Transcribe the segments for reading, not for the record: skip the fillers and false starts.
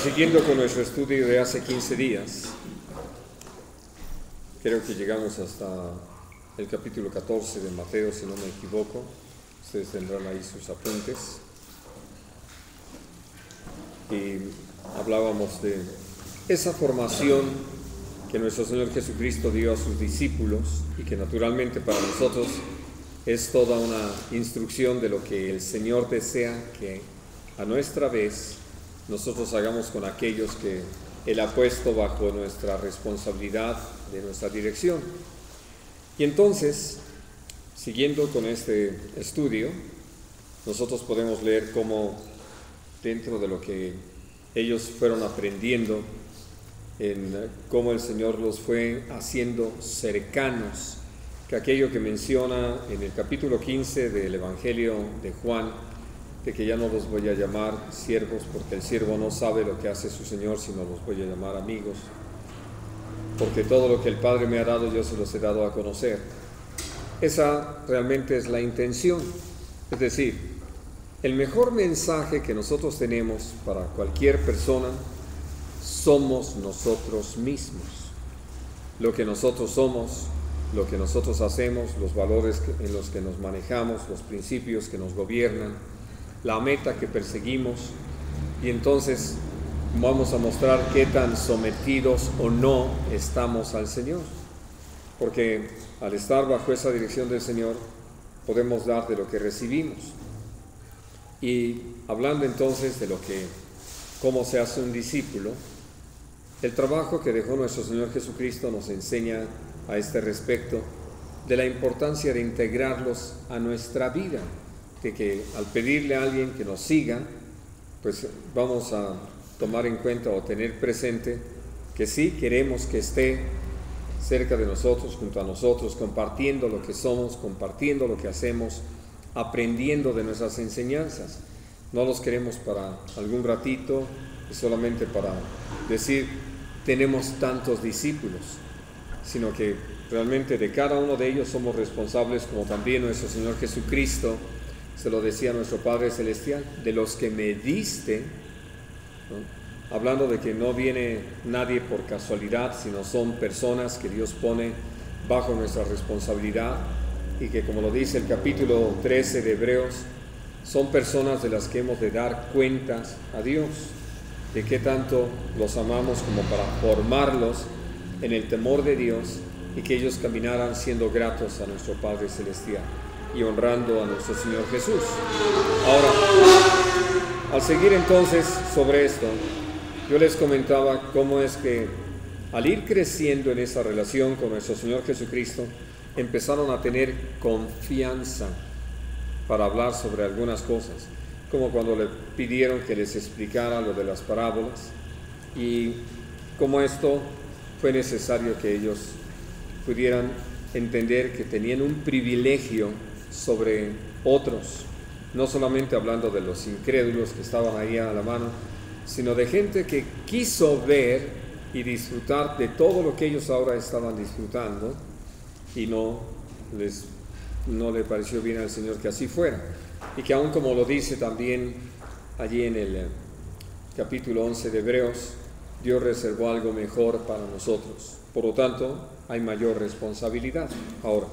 Siguiendo con nuestro estudio de hace 15 días, creo que llegamos hasta el capítulo 14 de Mateo, si no me equivoco. Ustedes tendrán ahí sus apuntes. Y hablábamos de esa formación que nuestro Señor Jesucristo dio a sus discípulos y que naturalmente para nosotros es toda una instrucción de lo que el Señor desea que a nuestra vez nosotros hagamos con aquellos que Él ha puesto bajo nuestra responsabilidad de nuestra dirección. Y entonces, siguiendo con este estudio, nosotros podemos leer cómo dentro de lo que ellos fueron aprendiendo, en cómo el Señor los fue haciendo cercanos, que aquello que menciona en el capítulo 15 del Evangelio de Juan, de que ya no los voy a llamar siervos, porque el siervo no sabe lo que hace su Señor, sino los voy a llamar amigos, porque todo lo que el Padre me ha dado, yo se los he dado a conocer. Esa realmente es la intención. Es decir, el mejor mensaje que nosotros tenemos para cualquier persona somos nosotros mismos. Lo que nosotros somos, lo que nosotros hacemos, los valores en los que nos manejamos, los principios que nos gobiernan, la meta que perseguimos, y entonces vamos a mostrar qué tan sometidos o no estamos al Señor, porque al estar bajo esa dirección del Señor podemos dar de lo que recibimos. Y hablando entonces de cómo se hace un discípulo, el trabajo que dejó nuestro Señor Jesucristo nos enseña a este respecto de la importancia de integrarlos a nuestra vida, de que al pedirle a alguien que nos siga, pues vamos a tomar en cuenta o tener presente que sí queremos que esté cerca de nosotros, junto a nosotros, compartiendo lo que somos, compartiendo lo que hacemos, aprendiendo de nuestras enseñanzas. No los queremos para algún ratito, solamente para decir tenemos tantos discípulos, sino que realmente de cada uno de ellos somos responsables, como también nuestro Señor Jesucristo se lo decía a nuestro Padre Celestial, de los que me diste, ¿no? Hablando de que no viene nadie por casualidad, sino son personas que Dios pone bajo nuestra responsabilidad, y que, como lo dice el capítulo 13 de Hebreos, son personas de las que hemos de dar cuentas a Dios, de qué tanto los amamos como para formarlos en el temor de Dios y que ellos caminaran siendo gratos a nuestro Padre Celestial y honrando a nuestro Señor Jesús. Ahora, al seguir entonces sobre esto, yo les comentaba cómo es que al ir creciendo en esa relación con nuestro Señor Jesucristo, empezaron a tener confianza para hablar sobre algunas cosas, como cuando le pidieron que les explicara lo de las parábolas, y cómo esto fue necesario que ellos pudieran entender que tenían un privilegio sobre otros, no solamente hablando de los incrédulos que estaban ahí a la mano, sino de gente que quiso ver y disfrutar de todo lo que ellos ahora estaban disfrutando, y no le pareció bien al Señor que así fuera, y que aún como lo dice también allí en el capítulo 11 de Hebreos, Dios reservó algo mejor para nosotros. Por lo tanto, hay mayor responsabilidad. Ahora,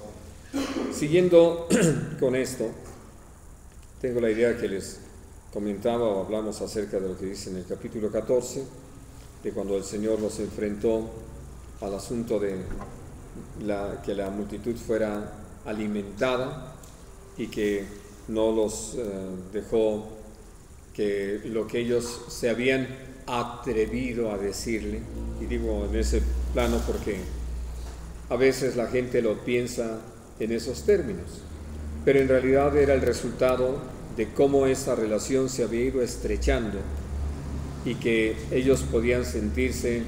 siguiendo con esto, tengo la idea que les comentaba o hablamos acerca de lo que dice en el capítulo 14, de cuando el Señor los enfrentó al asunto de que la multitud fuera alimentada y que no los dejó que lo que ellos se habían atrevido a decirle, y digo en ese plano porque a veces la gente lo piensa en esos términos, pero en realidad era el resultado de cómo esa relación se había ido estrechando y que ellos podían sentirse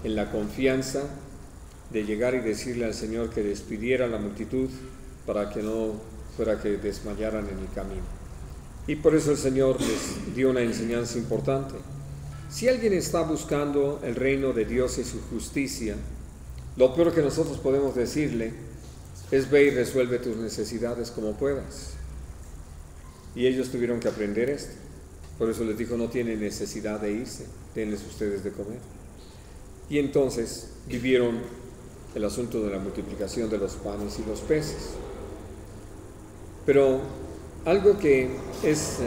en la confianza de llegar y decirle al Señor que despidiera a la multitud para que no fuera que desmayaran en el camino. Y por eso el Señor les dio una enseñanza importante. Si alguien está buscando el reino de Dios y su justicia, lo peor que nosotros podemos decirle es: ve y resuelve tus necesidades como puedas. Y ellos tuvieron que aprender esto. Por eso les dijo, no tienen necesidad de irse, denles ustedes de comer. Y entonces vivieron el asunto de la multiplicación de los panes y los peces. Pero algo que es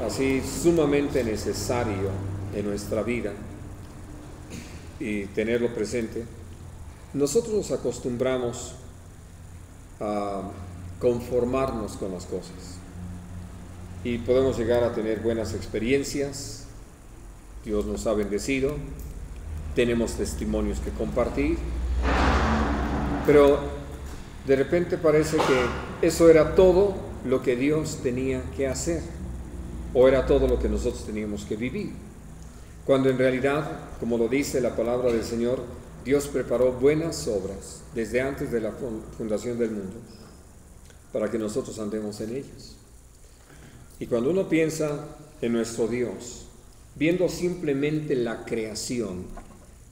así sumamente necesario en nuestra vida y tenerlo presente, nosotros nos acostumbramos a conformarnos con las cosas y podemos llegar a tener buenas experiencias. Dios nos ha bendecido, tenemos testimonios que compartir, pero de repente parece que eso era todo lo que Dios tenía que hacer, o era todo lo que nosotros teníamos que vivir, cuando en realidad, como lo dice la palabra del Señor, Dios preparó buenas obras desde antes de la fundación del mundo para que nosotros andemos en ellas. Y cuando uno piensa en nuestro Dios, viendo simplemente la creación,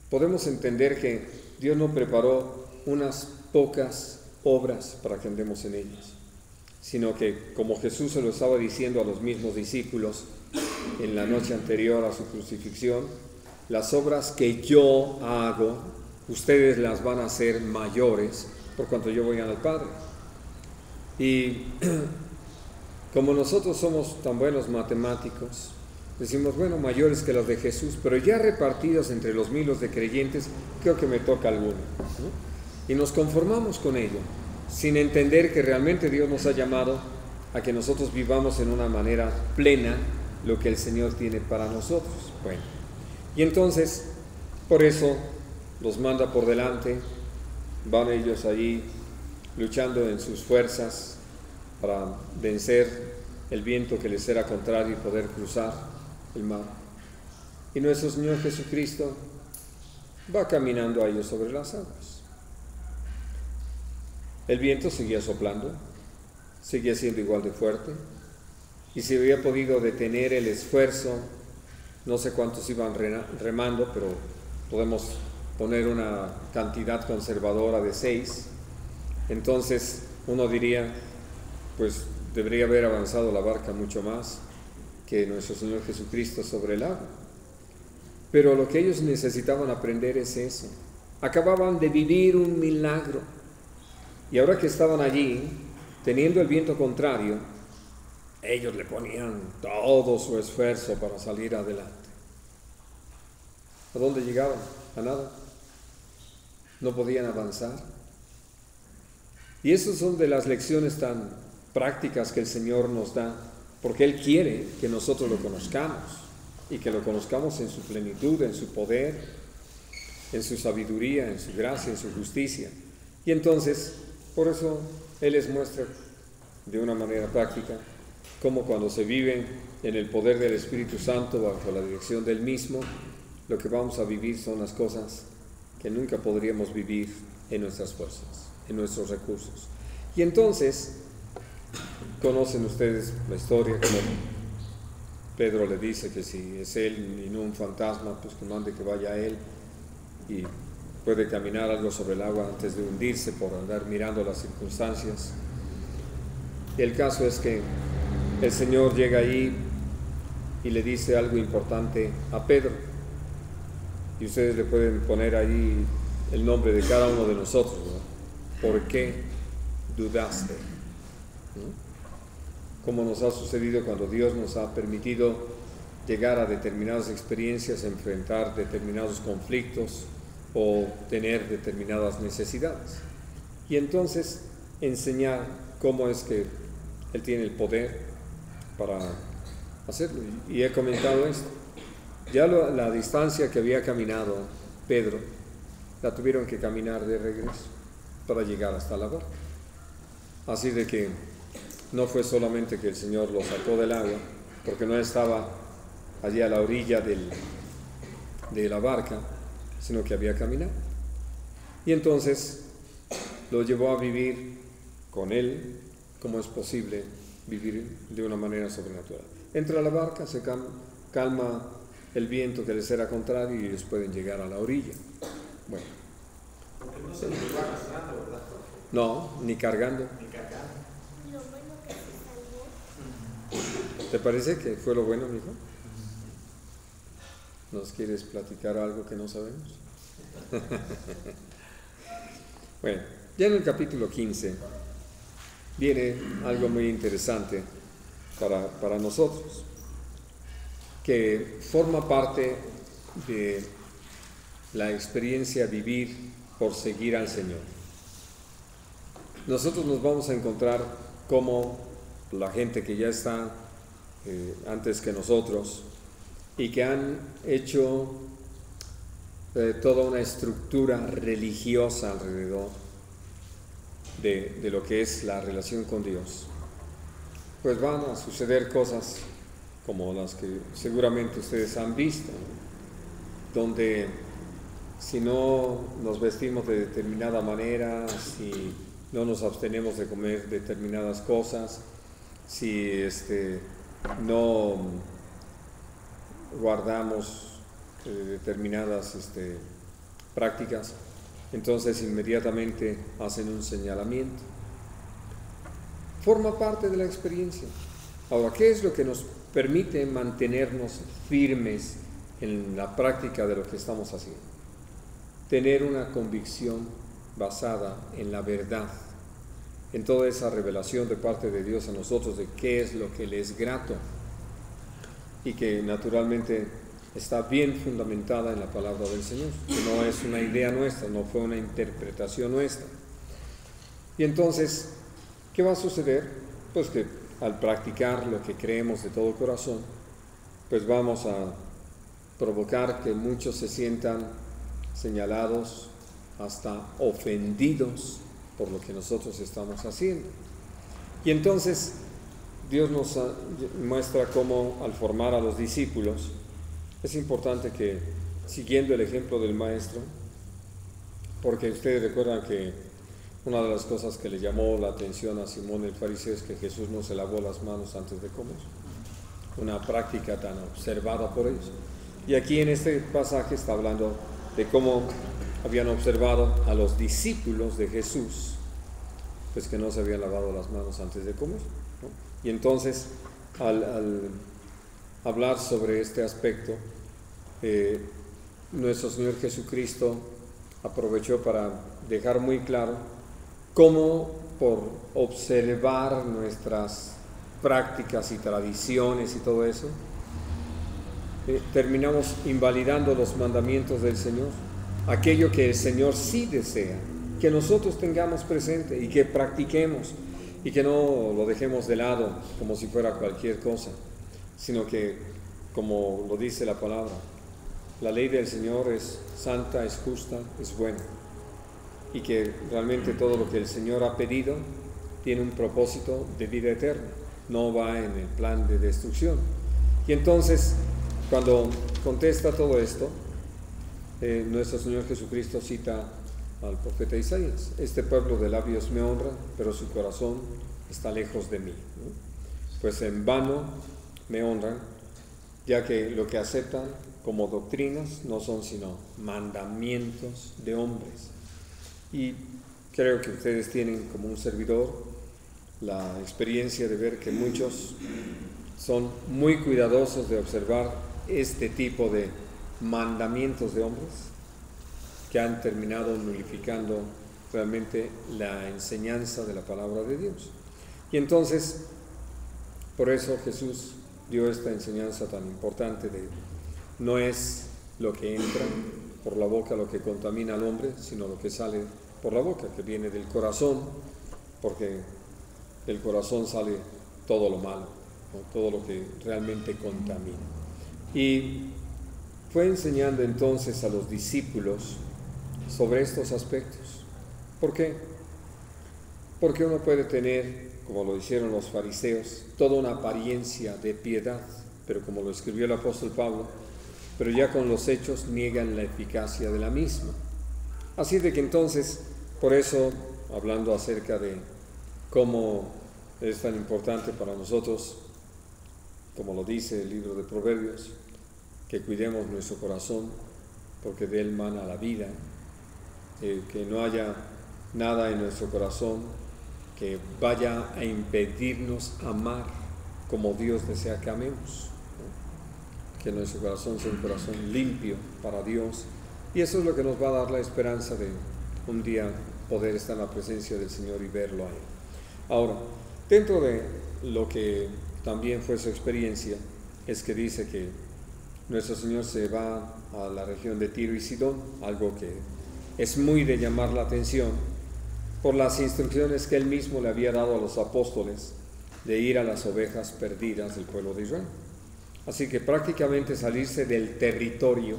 podemos entender que Dios no preparó unas pocas obras para que andemos en ellas, sino que, como Jesús se lo estaba diciendo a los mismos discípulos en la noche anterior a su crucifixión, las obras que yo hago, ustedes las van a hacer mayores por cuanto yo voy al Padre. Y como nosotros somos tan buenos matemáticos, decimos, bueno, mayores que las de Jesús, pero ya repartidos entre los miles de creyentes, creo que me toca alguno, ¿no? Y nos conformamos con ello, sin entender que realmente Dios nos ha llamado a que nosotros vivamos en una manera plena lo que el Señor tiene para nosotros. Bueno, y entonces, por eso los manda por delante, van ellos allí luchando en sus fuerzas para vencer el viento que les era contrario y poder cruzar el mar. Y nuestro Señor Jesucristo va caminando a ellos sobre las aguas. El viento seguía soplando, seguía siendo igual de fuerte, y si había podido detener el esfuerzo, no sé cuántos iban remando, pero podemos poner una cantidad conservadora de 6, entonces uno diría, pues debería haber avanzado la barca mucho más que nuestro Señor Jesucristo sobre el agua. Pero lo que ellos necesitaban aprender es eso. Acababan de vivir un milagro, y ahora que estaban allí, teniendo el viento contrario, ellos le ponían todo su esfuerzo para salir adelante. ¿A dónde llegaban? A nada. No podían avanzar. Y esas son de las lecciones tan prácticas que el Señor nos da, porque Él quiere que nosotros lo conozcamos, y que lo conozcamos en su plenitud, en su poder, en su sabiduría, en su gracia, en su justicia. Y entonces, por eso Él les muestra de una manera práctica cómo cuando se vive en el poder del Espíritu Santo, bajo la dirección del mismo, lo que vamos a vivir son las cosas que nunca podríamos vivir en nuestras fuerzas, en nuestros recursos. Y entonces, conocen ustedes la historia, como Pedro le dice que si es él y no un fantasma, pues que mande que vaya a él, y puede caminar algo sobre el agua antes de hundirse por andar mirando las circunstancias. Y el caso es que el Señor llega ahí y le dice algo importante a Pedro, y ustedes le pueden poner ahí el nombre de cada uno de nosotros, ¿no? ¿Por qué dudaste? ¿No? Como nos ha sucedido cuando Dios nos ha permitido llegar a determinadas experiencias, enfrentar determinados conflictos o tener determinadas necesidades. Y entonces enseñar cómo es que Él tiene el poder para hacerlo. Y he comentado esto. Ya la distancia que había caminado Pedro, la tuvieron que caminar de regreso para llegar hasta la barca. Así de que no fue solamente que el Señor lo sacó del agua, porque no estaba allí a la orilla de la barca, sino que había caminado. Y entonces lo llevó a vivir con Él, como es posible vivir de una manera sobrenatural. Entra a la barca, se calma el viento que les era contrario y ellos pueden llegar a la orilla. Bueno. Porque no se les va arrastrando, ¿verdad? No, ni cargando. Ni cargando. Lo bueno que se salvó. ¿Te parece que fue lo bueno, mijo? ¿Nos quieres platicar algo que no sabemos? Bueno, ya en el capítulo 15 viene algo muy interesante para nosotros, que forma parte de la experiencia vivir por seguir al Señor. Nosotros nos vamos a encontrar como la gente que ya está antes que nosotros y que han hecho toda una estructura religiosa alrededor de lo que es la relación con Dios, pues van a suceder cosas como las que seguramente ustedes han visto, donde si no nos vestimos de determinada manera, si no nos abstenemos de comer determinadas cosas, si no guardamos determinadas prácticas, entonces inmediatamente hacen un señalamiento. Forma parte de la experiencia. Ahora, ¿qué es lo que nos permite mantenernos firmes en la práctica de lo que estamos haciendo? Tener una convicción basada en la verdad, en toda esa revelación de parte de Dios a nosotros de qué es lo que le es grato y que naturalmente está bien fundamentada en la palabra del Señor, que no es una idea nuestra, no fue una interpretación nuestra. Y entonces, ¿qué va a suceder? Pues que al practicar lo que creemos de todo corazón, pues vamos a provocar que muchos se sientan señalados, hasta ofendidos por lo que nosotros estamos haciendo. Y entonces Dios nos muestra cómo al formar a los discípulos es importante que, siguiendo el ejemplo del maestro, porque ustedes recuerdan que una de las cosas que le llamó la atención a Simón el fariseo es que Jesús no se lavó las manos antes de comer, una práctica tan observada por ellos. Y aquí en este pasaje está hablando de cómo habían observado a los discípulos de Jesús, pues que no se habían lavado las manos antes de comer, ¿no? Y entonces, al hablar sobre este aspecto, nuestro Señor Jesucristo aprovechó para dejar muy claro cómo por observar nuestras prácticas y tradiciones y todo eso, terminamos invalidando los mandamientos del Señor, aquello que el Señor sí desea que nosotros tengamos presente y que practiquemos y que no lo dejemos de lado como si fuera cualquier cosa, sino que, como lo dice la palabra, la ley del Señor es santa, es justa, es buena, y que realmente todo lo que el Señor ha pedido tiene un propósito de vida eterna, no va en el plan de destrucción. Y entonces, cuando contesta todo esto, nuestro Señor Jesucristo cita al profeta Isaías: este pueblo de labios me honra, pero su corazón está lejos de mí, ¿no? Pues en vano me honran, ya que lo que aceptan como doctrinas no son sino mandamientos de hombres. Y creo que ustedes tienen, como un servidor, la experiencia de ver que muchos son muy cuidadosos de observar este tipo de mandamientos de hombres que han terminado nulificando realmente la enseñanza de la palabra de Dios. Y entonces, por eso Jesús dio esta enseñanza tan importante de no es lo que entra por la boca lo que contamina al hombre, sino lo que sale por la boca, que viene del corazón, porque del corazón sale todo lo malo, ¿no? Todo lo que realmente contamina. Y fue enseñando entonces a los discípulos sobre estos aspectos. ¿Por qué? Porque uno puede tener, como lo hicieron los fariseos, toda una apariencia de piedad, pero como lo escribió el apóstol Pablo, pero ya con los hechos niegan la eficacia de la misma. Así de que entonces, por eso, hablando acerca de cómo es tan importante para nosotros, como lo dice el libro de Proverbios, que cuidemos nuestro corazón, porque de él mana la vida, que no haya nada en nuestro corazón que vaya a impedirnos amar como Dios desea que amemos, ¿no? Que nuestro corazón sea un corazón limpio para Dios, y eso es lo que nos va a dar la esperanza de un día poder estar en la presencia del Señor y verlo a Él. Ahora, dentro de lo que también fue su experiencia, es que dice que nuestro Señor se va a la región de Tiro y Sidón, algo que es muy de llamar la atención por las instrucciones que Él mismo le había dado a los apóstoles de ir a las ovejas perdidas del pueblo de Israel. Así que prácticamente salirse del territorio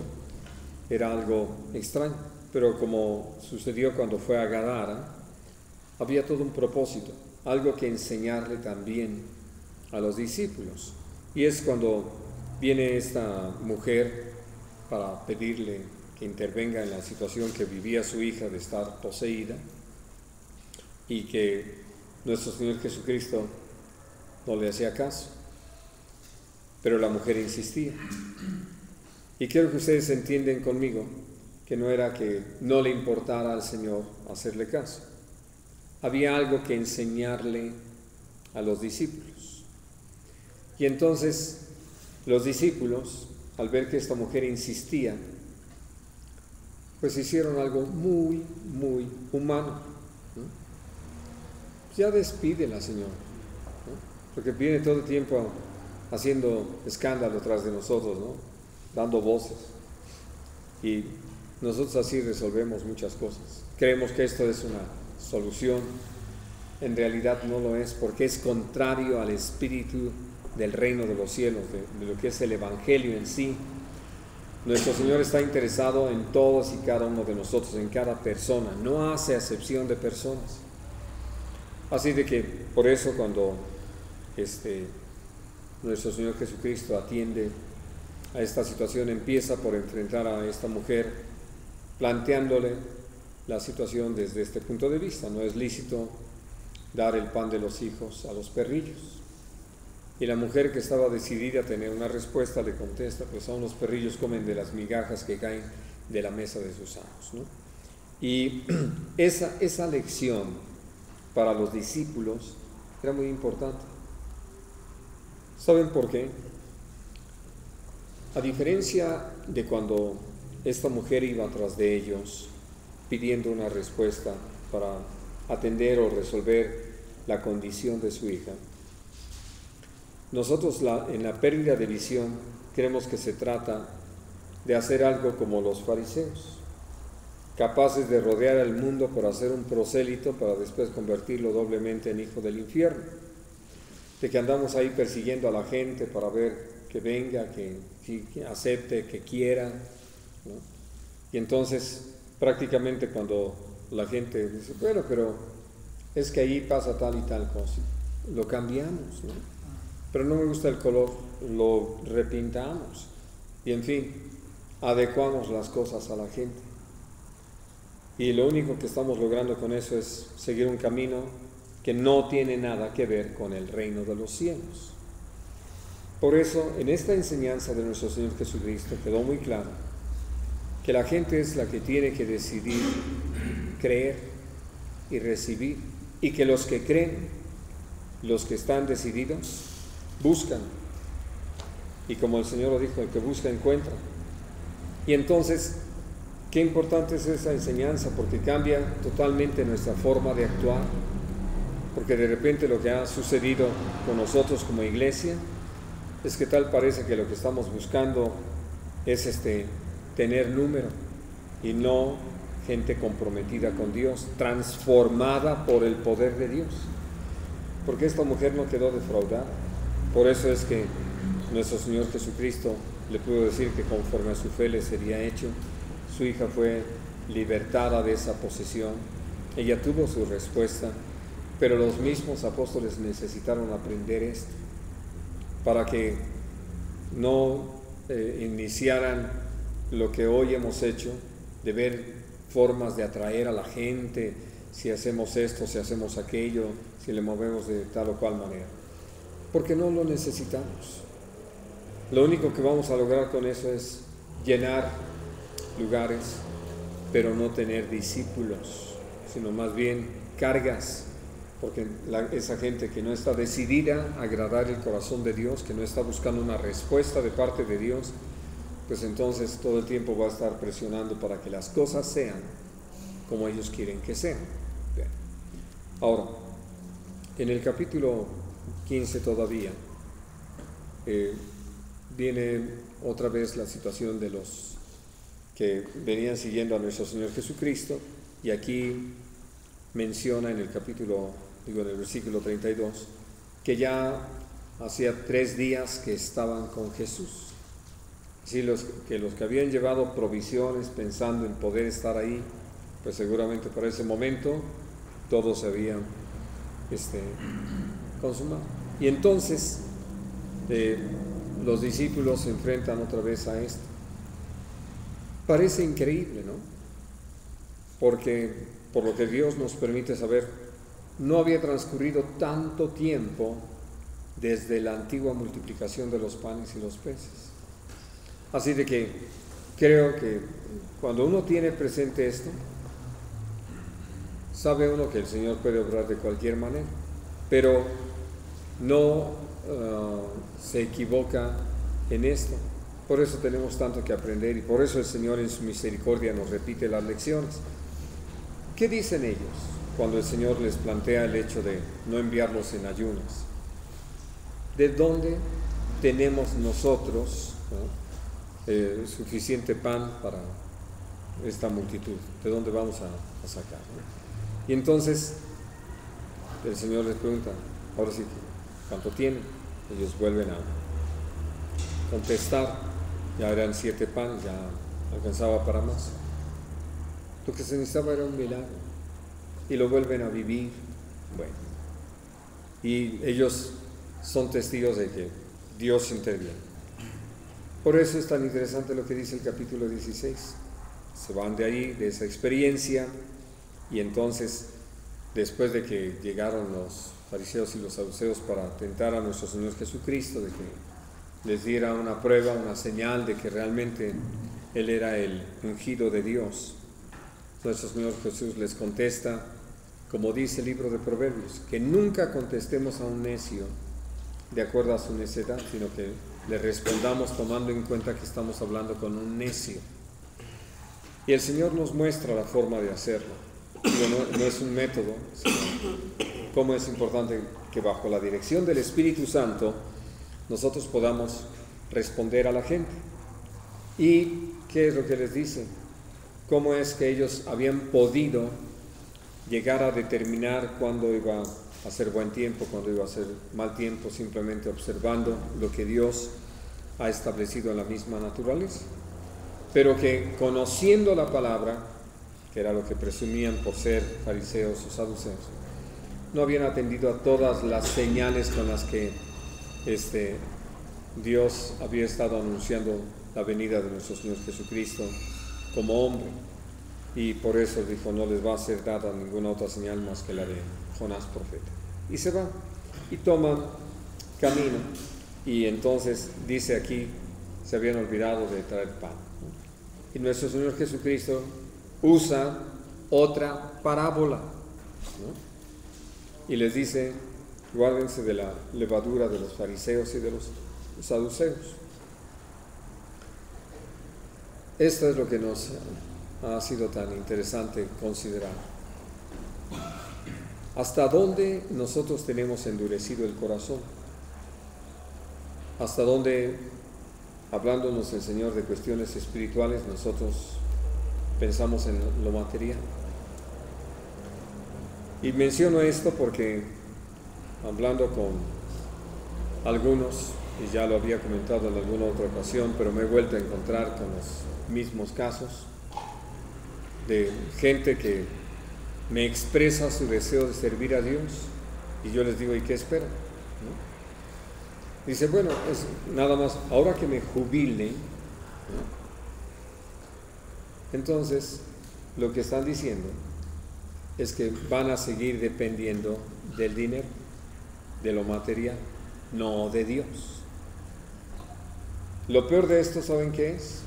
era algo extraño, pero como sucedió cuando fue a Gadara, había todo un propósito, algo que enseñarle también a los discípulos. Y es cuando viene esta mujer para pedirle que intervenga en la situación que vivía su hija de estar poseída, y que nuestro Señor Jesucristo no le hacía caso, pero la mujer insistía. Y quiero que ustedes entiendan conmigo que no era que no le importara al Señor hacerle caso. Había algo que enseñarle a los discípulos. Y entonces los discípulos, al ver que esta mujer insistía, pues hicieron algo muy, muy humano, ¿no? Ya despídela, Señor, ¿no? Porque viene todo el tiempo haciendo escándalo tras de nosotros, ¿no? Dando voces. Y nosotros así resolvemos muchas cosas. Creemos que esto es una solución. En realidad no lo es, porque es contrario al espíritu del reino de los cielos, de lo que es el Evangelio en sí. Nuestro Señor está interesado en todos y cada uno de nosotros, en cada persona. No hace acepción de personas. Así de que por eso cuando nuestro Señor Jesucristo atiende a esta situación, empieza por enfrentar a esta mujer planteándole la situación desde este punto de vista. No es lícito dar el pan de los hijos a los perrillos. Y la mujer, que estaba decidida a tener una respuesta, le contesta: pues aún los perrillos comen de las migajas que caen de la mesa de sus amos, ¿no? Y esa lección para los discípulos era muy importante. ¿Saben por qué? A diferencia de cuando esta mujer iba tras de ellos pidiendo una respuesta para atender o resolver la condición de su hija, nosotros en la pérdida de visión creemos que se trata de hacer algo como los fariseos, capaces de rodear al mundo por hacer un prosélito para después convertirlo doblemente en hijo del infierno, de que andamos ahí persiguiendo a la gente para ver que venga, que acepte, que quiera, ¿no? Y entonces prácticamente cuando la gente dice: bueno, pero es que ahí pasa tal y tal cosa, lo cambiamos, ¿no? Pero no me gusta el color, lo repintamos, y en fin, adecuamos las cosas a la gente. Y lo único que estamos logrando con eso es seguir un camino que no tiene nada que ver con el reino de los cielos. Por eso, en esta enseñanza de nuestro Señor Jesucristo quedó muy claro que la gente es la que tiene que decidir creer y recibir, y que los que creen, los que están decididos, buscan. Y como el Señor lo dijo: el que busca encuentra. Y entonces, qué importante es esa enseñanza, porque cambia totalmente nuestra forma de actuar. Porque de repente lo que ha sucedido con nosotros como iglesia es que tal parece que lo que estamos buscando es tener número, y no gente comprometida con Dios, transformada por el poder de Dios. Porque esta mujer no quedó defraudada. Por eso es que nuestro Señor Jesucristo le pudo decir que conforme a su fe le sería hecho. Su hija fue libertada de esa posesión. Ella tuvo su respuesta, pero los mismos apóstoles necesitaron aprender esto para que no iniciaran lo que hoy hemos hecho, de ver formas de atraer a la gente, si hacemos esto, si hacemos aquello, si le movemos de tal o cual manera, porque no lo necesitamos. Lo único que vamos a lograr con eso es llenar lugares, pero no tener discípulos, sino más bien cargas porque esa gente que no está decidida a agradar el corazón de Dios, que no está buscando una respuesta de parte de Dios, pues entonces todo el tiempo va a estar presionando para que las cosas sean como ellos quieren que sean. Bien. Ahora, en el capítulo 15 todavía viene otra vez la situación de los que venían siguiendo a nuestro Señor Jesucristo, y aquí menciona en el en el versículo 32, que ya hacía 3 días que estaban con Jesús. Sí, los que habían llevado provisiones pensando en poder estar ahí, pues seguramente para ese momento todos se habían consumado. Y entonces los discípulos se enfrentan otra vez a esto. Parece increíble, ¿no? Porque por lo que Dios nos permite saber, no había transcurrido tanto tiempo desde la antigua multiplicación de los panes y los peces. Así de que creo que cuando uno tiene presente esto, sabe uno que el Señor puede obrar de cualquier manera, pero no se equivoca en esto. Por eso tenemos tanto que aprender, y por eso el Señor en su misericordia nos repite las lecciones. ¿Qué dicen ellos cuando el Señor les plantea el hecho de no enviarlos en ayunas? ¿De dónde tenemos nosotros suficiente pan para esta multitud? ¿De dónde vamos a sacar? Y entonces el Señor les pregunta, ahora sí, ¿cuánto tienen? Ellos vuelven a contestar, ya eran 7 panes, ya alcanzaba para más. Lo que se necesitaba era un milagro, y lo vuelven a vivir. Bueno, y ellos son testigos de que Dios interviene. Por eso es tan interesante lo que dice el capítulo 16. Se van de ahí, de esa experiencia, y entonces, después de que llegaron los fariseos y los saduceos para tentar a nuestro Señor Jesucristo, de que les diera una prueba, una señal de que realmente Él era el ungido de Dios, nuestro Señor Jesús les contesta, como dice el libro de Proverbios, que nunca contestemos a un necio de acuerdo a su necedad, sino que le respondamos tomando en cuenta que estamos hablando con un necio. Y el Señor nos muestra la forma de hacerlo. No es un método, sino cómo es importante que bajo la dirección del Espíritu Santo nosotros podamos responder a la gente. ¿Y qué es lo que les dice? ¿Cómo es que ellos habían podido llegar a determinar cuándo iba a ser buen tiempo, cuándo iba a ser mal tiempo, simplemente observando lo que Dios ha establecido en la misma naturaleza? Pero que conociendo la palabra, que era lo que presumían por ser fariseos o saduceos, no habían atendido a todas las señales con las que Dios había estado anunciando la venida de nuestro Señor Jesucristo como hombre, y por eso dijo, no les va a ser dada ninguna otra señal más que la de Jonás profeta. Y se van y toman camino, y entonces dice aquí, se habían olvidado de traer pan, ¿no? Y nuestro Señor Jesucristo usa otra parábola, ¿no? Y les dice, guárdense de la levadura de los fariseos y de los saduceos. Esto es lo que nos ha sido tan interesante considerar. ¿Hasta dónde nosotros tenemos endurecido el corazón? ¿Hasta dónde, hablándonos el Señor de cuestiones espirituales, nosotros pensamos en lo material? Y menciono esto porque, hablando con algunos, y ya lo había comentado en alguna otra ocasión, pero me he vuelto a encontrar con los mismos casos de gente que me expresa su deseo de servir a Dios, y yo les digo, ¿y qué esperan? ¿No? Dice, bueno, es nada más, ahora que me jubile, ¿no? Entonces lo que están diciendo es que van a seguir dependiendo del dinero, de lo material, no de Dios. Lo peor de esto, ¿saben qué es?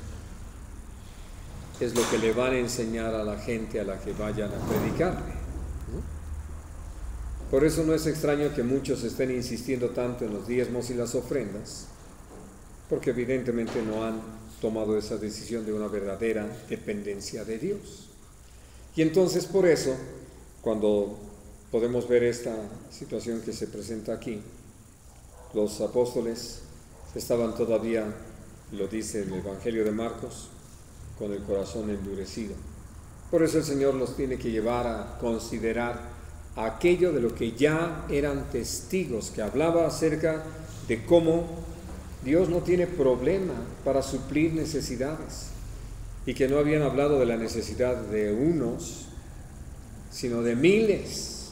Es lo que le van a enseñar a la gente a la que vayan a predicarle, ¿no? Por eso no es extraño que muchos estén insistiendo tanto en los diezmos y las ofrendas, porque evidentemente no han tomado esa decisión de una verdadera dependencia de Dios. Y entonces por eso, cuando podemos ver esta situación que se presenta aquí, los apóstoles estaban todavía, lo dice el Evangelio de Marcos, con el corazón endurecido. Por eso el Señor los tiene que llevar a considerar aquello de lo que ya eran testigos, que hablaba acerca de cómo Dios no tiene problema para suplir necesidades, y que no habían hablado de la necesidad de unos, sino de miles,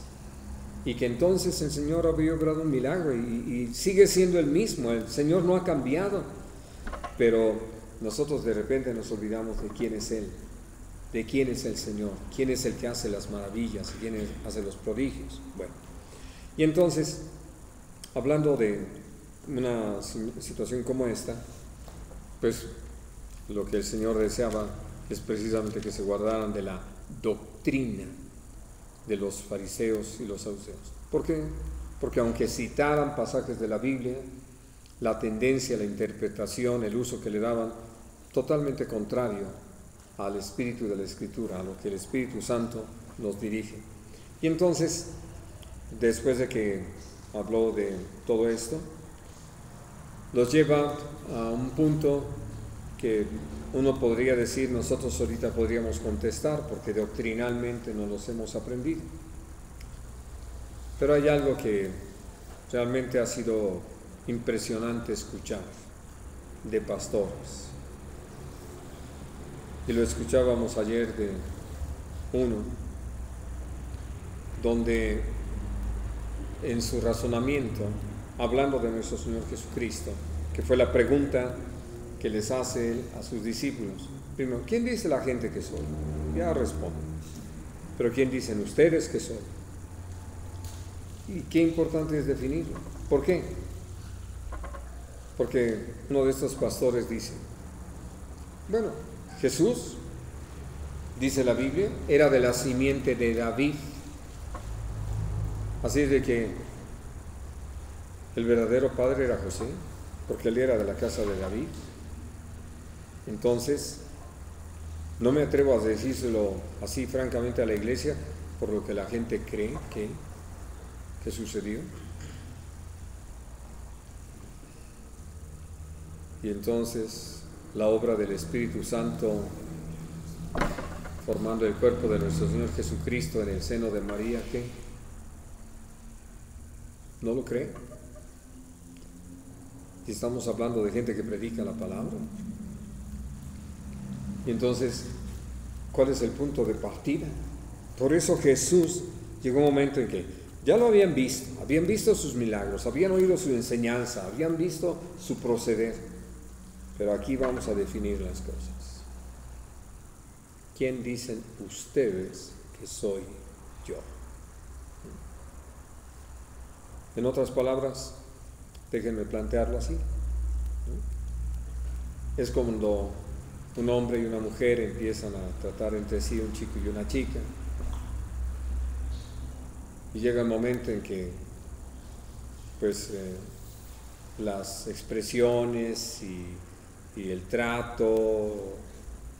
y que entonces el Señor había obrado un milagro y sigue siendo el mismo. El Señor no ha cambiado, pero nosotros de repente nos olvidamos de quién es Él, de quién es el Señor, quién es el que hace las maravillas, quién hace los prodigios. Bueno, y entonces, hablando de una situación como esta, pues lo que el Señor deseaba es precisamente que se guardaran de la doctrina de los fariseos y los saduceos. ¿Por qué? Porque aunque citaran pasajes de la Biblia, la tendencia, la interpretación, el uso que le daban, totalmente contrario al espíritu de la Escritura, a lo que el Espíritu Santo nos dirige. Y entonces, después de que habló de todo esto, los lleva a un punto que uno podría decir, nosotros ahorita podríamos contestar, porque doctrinalmente no los hemos aprendido. Pero hay algo que realmente ha sido impresionante escuchar de pastores. Y lo escuchábamos ayer de uno, donde en su razonamiento, hablando de nuestro Señor Jesucristo, que fue la pregunta que les hace Él a sus discípulos. Primero, ¿quién dice la gente que soy? Ya responden. Pero ¿quién dicen ustedes que soy? Y qué importante es definirlo. ¿Por qué? Porque uno de estos pastores dice, bueno, Jesús, dice la Biblia, era de la simiente de David. Así es de que el verdadero padre era José, porque él era de la casa de David. Entonces, no me atrevo a decírselo así francamente a la iglesia, por lo que la gente cree que sucedió. Y entonces, la obra del Espíritu Santo, formando el cuerpo de nuestro Señor Jesucristo en el seno de María, ¿qué? ¿No lo cree? Y estamos hablando de gente que predica la palabra. Y entonces, ¿cuál es el punto de partida? Por eso Jesús llegó un momento en que ya lo habían visto sus milagros, habían oído su enseñanza, habían visto su proceder. Pero aquí vamos a definir las cosas. ¿Quién dicen ustedes que soy yo? En otras palabras, déjenme plantearlo así. Es como cuando un hombre y una mujer empiezan a tratar entre sí, un chico y una chica, y llega el momento en que pues las expresiones y el trato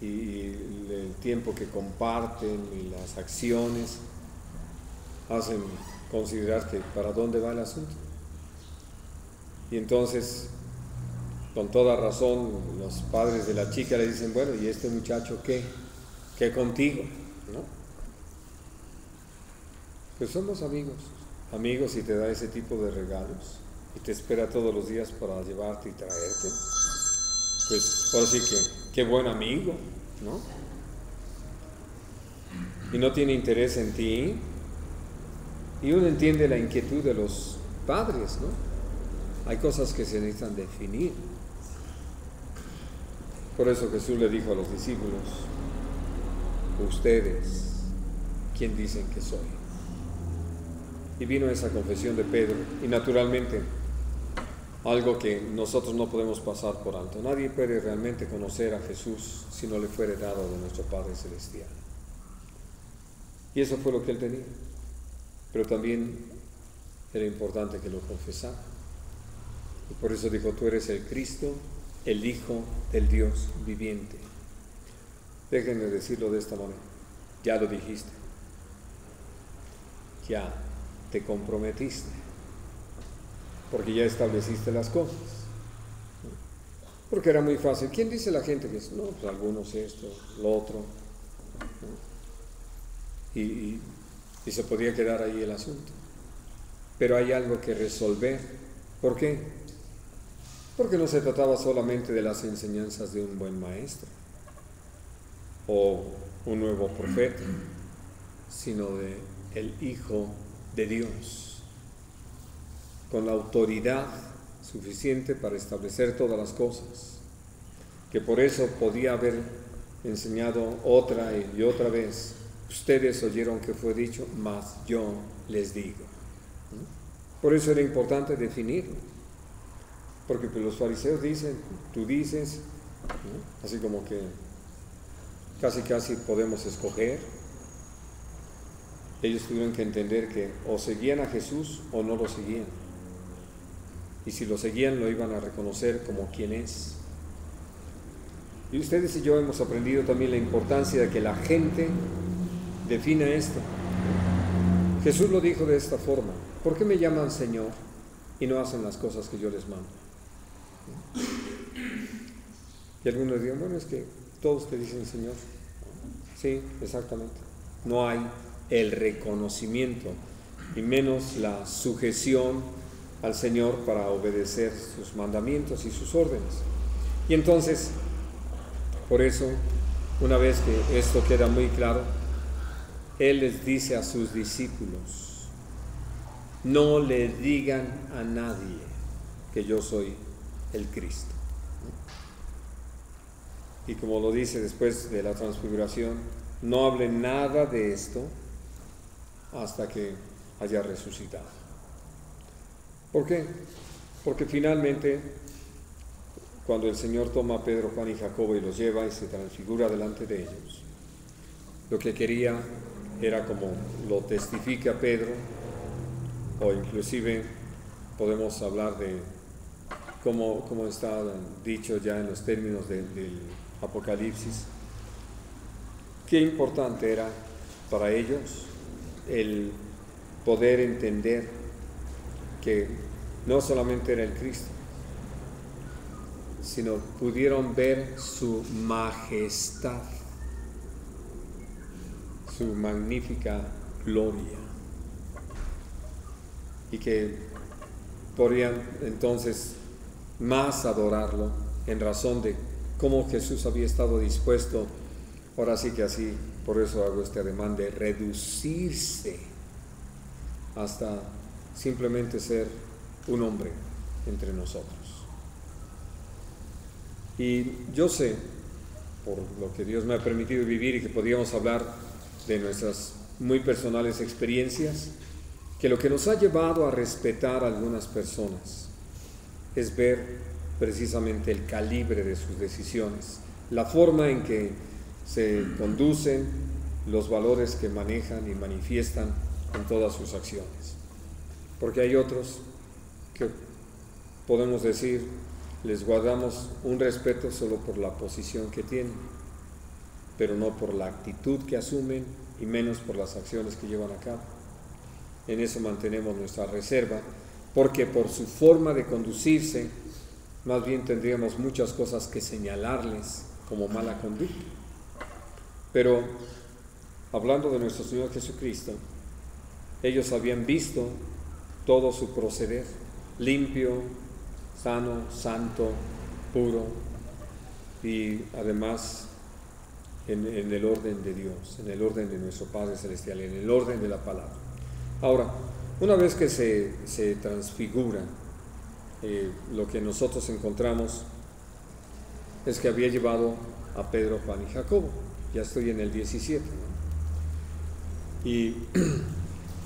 y el tiempo que comparten y las acciones hacen considerar que para dónde va el asunto. Y entonces, con toda razón, los padres de la chica le dicen, bueno, ¿y este muchacho qué? ¿Qué contigo? ¿No? Pues somos amigos y te da ese tipo de regalos y te espera todos los días para llevarte y traerte. Pues ahora sí que, qué buen amigo, ¿no? Y no tiene interés en ti. Y uno entiende la inquietud de los padres, ¿no? Hay cosas que se necesitan definir. Por eso Jesús le dijo a los discípulos, ustedes, ¿quién dicen que soy? Y vino esa confesión de Pedro, y naturalmente, algo que nosotros no podemos pasar por alto. Nadie puede realmente conocer a Jesús si no le fuere dado de nuestro Padre Celestial. Y eso fue lo que él tenía. Pero también era importante que lo confesara. Y por eso dijo: tú eres el Cristo, el Hijo del Dios viviente. Déjenme decirlo de esta manera: ya lo dijiste, ya te comprometiste, porque ya estableciste las cosas. Porque era muy fácil. ¿Quién dice la gente que es? No, pues algunos esto, lo otro, ¿no? Y se podía quedar ahí el asunto. Pero hay algo que resolver. ¿Por qué? Porque no se trataba solamente de las enseñanzas de un buen maestro o un nuevo profeta, sino de el Hijo de Dios, con la autoridad suficiente para establecer todas las cosas, que por eso podía haber enseñado otra y otra vez: ustedes oyeron que fue dicho, mas yo les digo. Por eso era importante definirlo, porque pues los fariseos dicen, tú dices, ¿no? Así como que casi podemos escoger. Ellos tuvieron que entender que o seguían a Jesús o no lo seguían. Y si lo seguían, lo iban a reconocer como quien es. Y ustedes y yo hemos aprendido también la importancia de que la gente defina esto. Jesús lo dijo de esta forma: ¿por qué me llaman Señor y no hacen las cosas que yo les mando? Y algunos dirán: bueno, es que todos te dicen Señor. Sí, exactamente. No hay el reconocimiento y menos la sujeción al Señor para obedecer sus mandamientos y sus órdenes. Y entonces, por eso, una vez que esto queda muy claro, Él les dice a sus discípulos: no le digan a nadie que yo soy el Cristo. Y como lo dice después de la transfiguración, no hablen nada de esto hasta que haya resucitado. ¿Por qué? Porque finalmente, cuando el Señor toma a Pedro, Juan y Jacobo y los lleva y se transfigura delante de ellos, lo que quería era, como lo testifica Pedro, o inclusive podemos hablar de cómo está dicho ya en los términos del Apocalipsis, qué importante era para ellos el poder entender que no solamente era el Cristo, sino pudieron ver su majestad, su magnífica gloria, y que podrían entonces más adorarlo en razón de cómo Jesús había estado dispuesto, ahora sí que así, por eso hago este ademán de reducirse hasta simplemente ser un hombre entre nosotros. Y yo sé, por lo que Dios me ha permitido vivir y que podíamos hablar de nuestras muy personales experiencias, que lo que nos ha llevado a respetar a algunas personas es ver precisamente el calibre de sus decisiones, la forma en que se conducen, los valores que manejan y manifiestan en todas sus acciones. Porque hay otros que podemos decir, les guardamos un respeto solo por la posición que tienen, pero no por la actitud que asumen y menos por las acciones que llevan a cabo. En eso mantenemos nuestra reserva, porque por su forma de conducirse, más bien tendríamos muchas cosas que señalarles como mala conducta. Pero hablando de nuestro Señor Jesucristo, ellos habían visto todo su proceder, limpio, sano, santo, puro, y además en el orden de Dios, en el orden de nuestro Padre Celestial, en el orden de la palabra. Ahora, una vez que se transfigura, lo que nosotros encontramos es que había llevado a Pedro, Juan y Jacobo. Ya estoy en el 17, ¿no? Y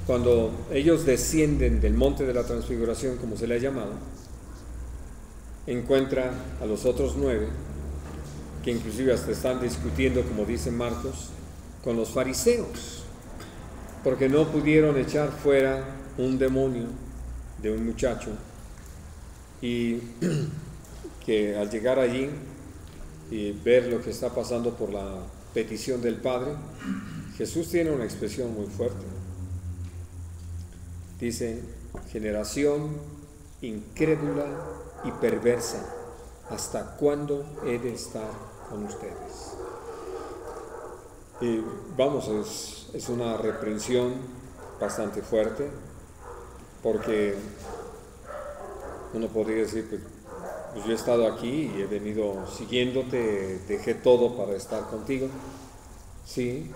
cuando ellos descienden del monte de la transfiguración, como se le ha llamado, encuentra a los otros 9, que inclusive hasta están discutiendo, como dice Marcos, con los fariseos, porque no pudieron echar fuera un demonio de un muchacho y que al llegar allí y ver lo que está pasando por la petición del Padre, Jesús tiene una expresión muy fuerte. Dice: generación incrédula y perversa, ¿hasta cuándo he de estar con ustedes? Y vamos, es una reprensión bastante fuerte, porque uno podría decir, pues yo he estado aquí y he venido siguiéndote, dejé todo para estar contigo. Sí,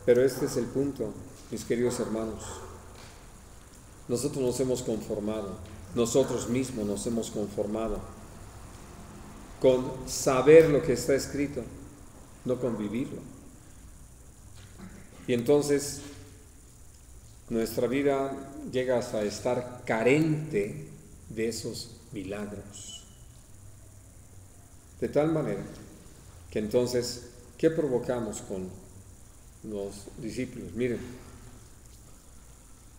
pero este es el punto, mis queridos hermanos. Nosotros nos hemos conformado, nosotros mismos nos hemos conformado con saber lo que está escrito, no con vivirlo. Y entonces nuestra vida llega hasta estar carente de esos milagros. De tal manera que entonces, ¿qué provocamos con los discípulos? Miren,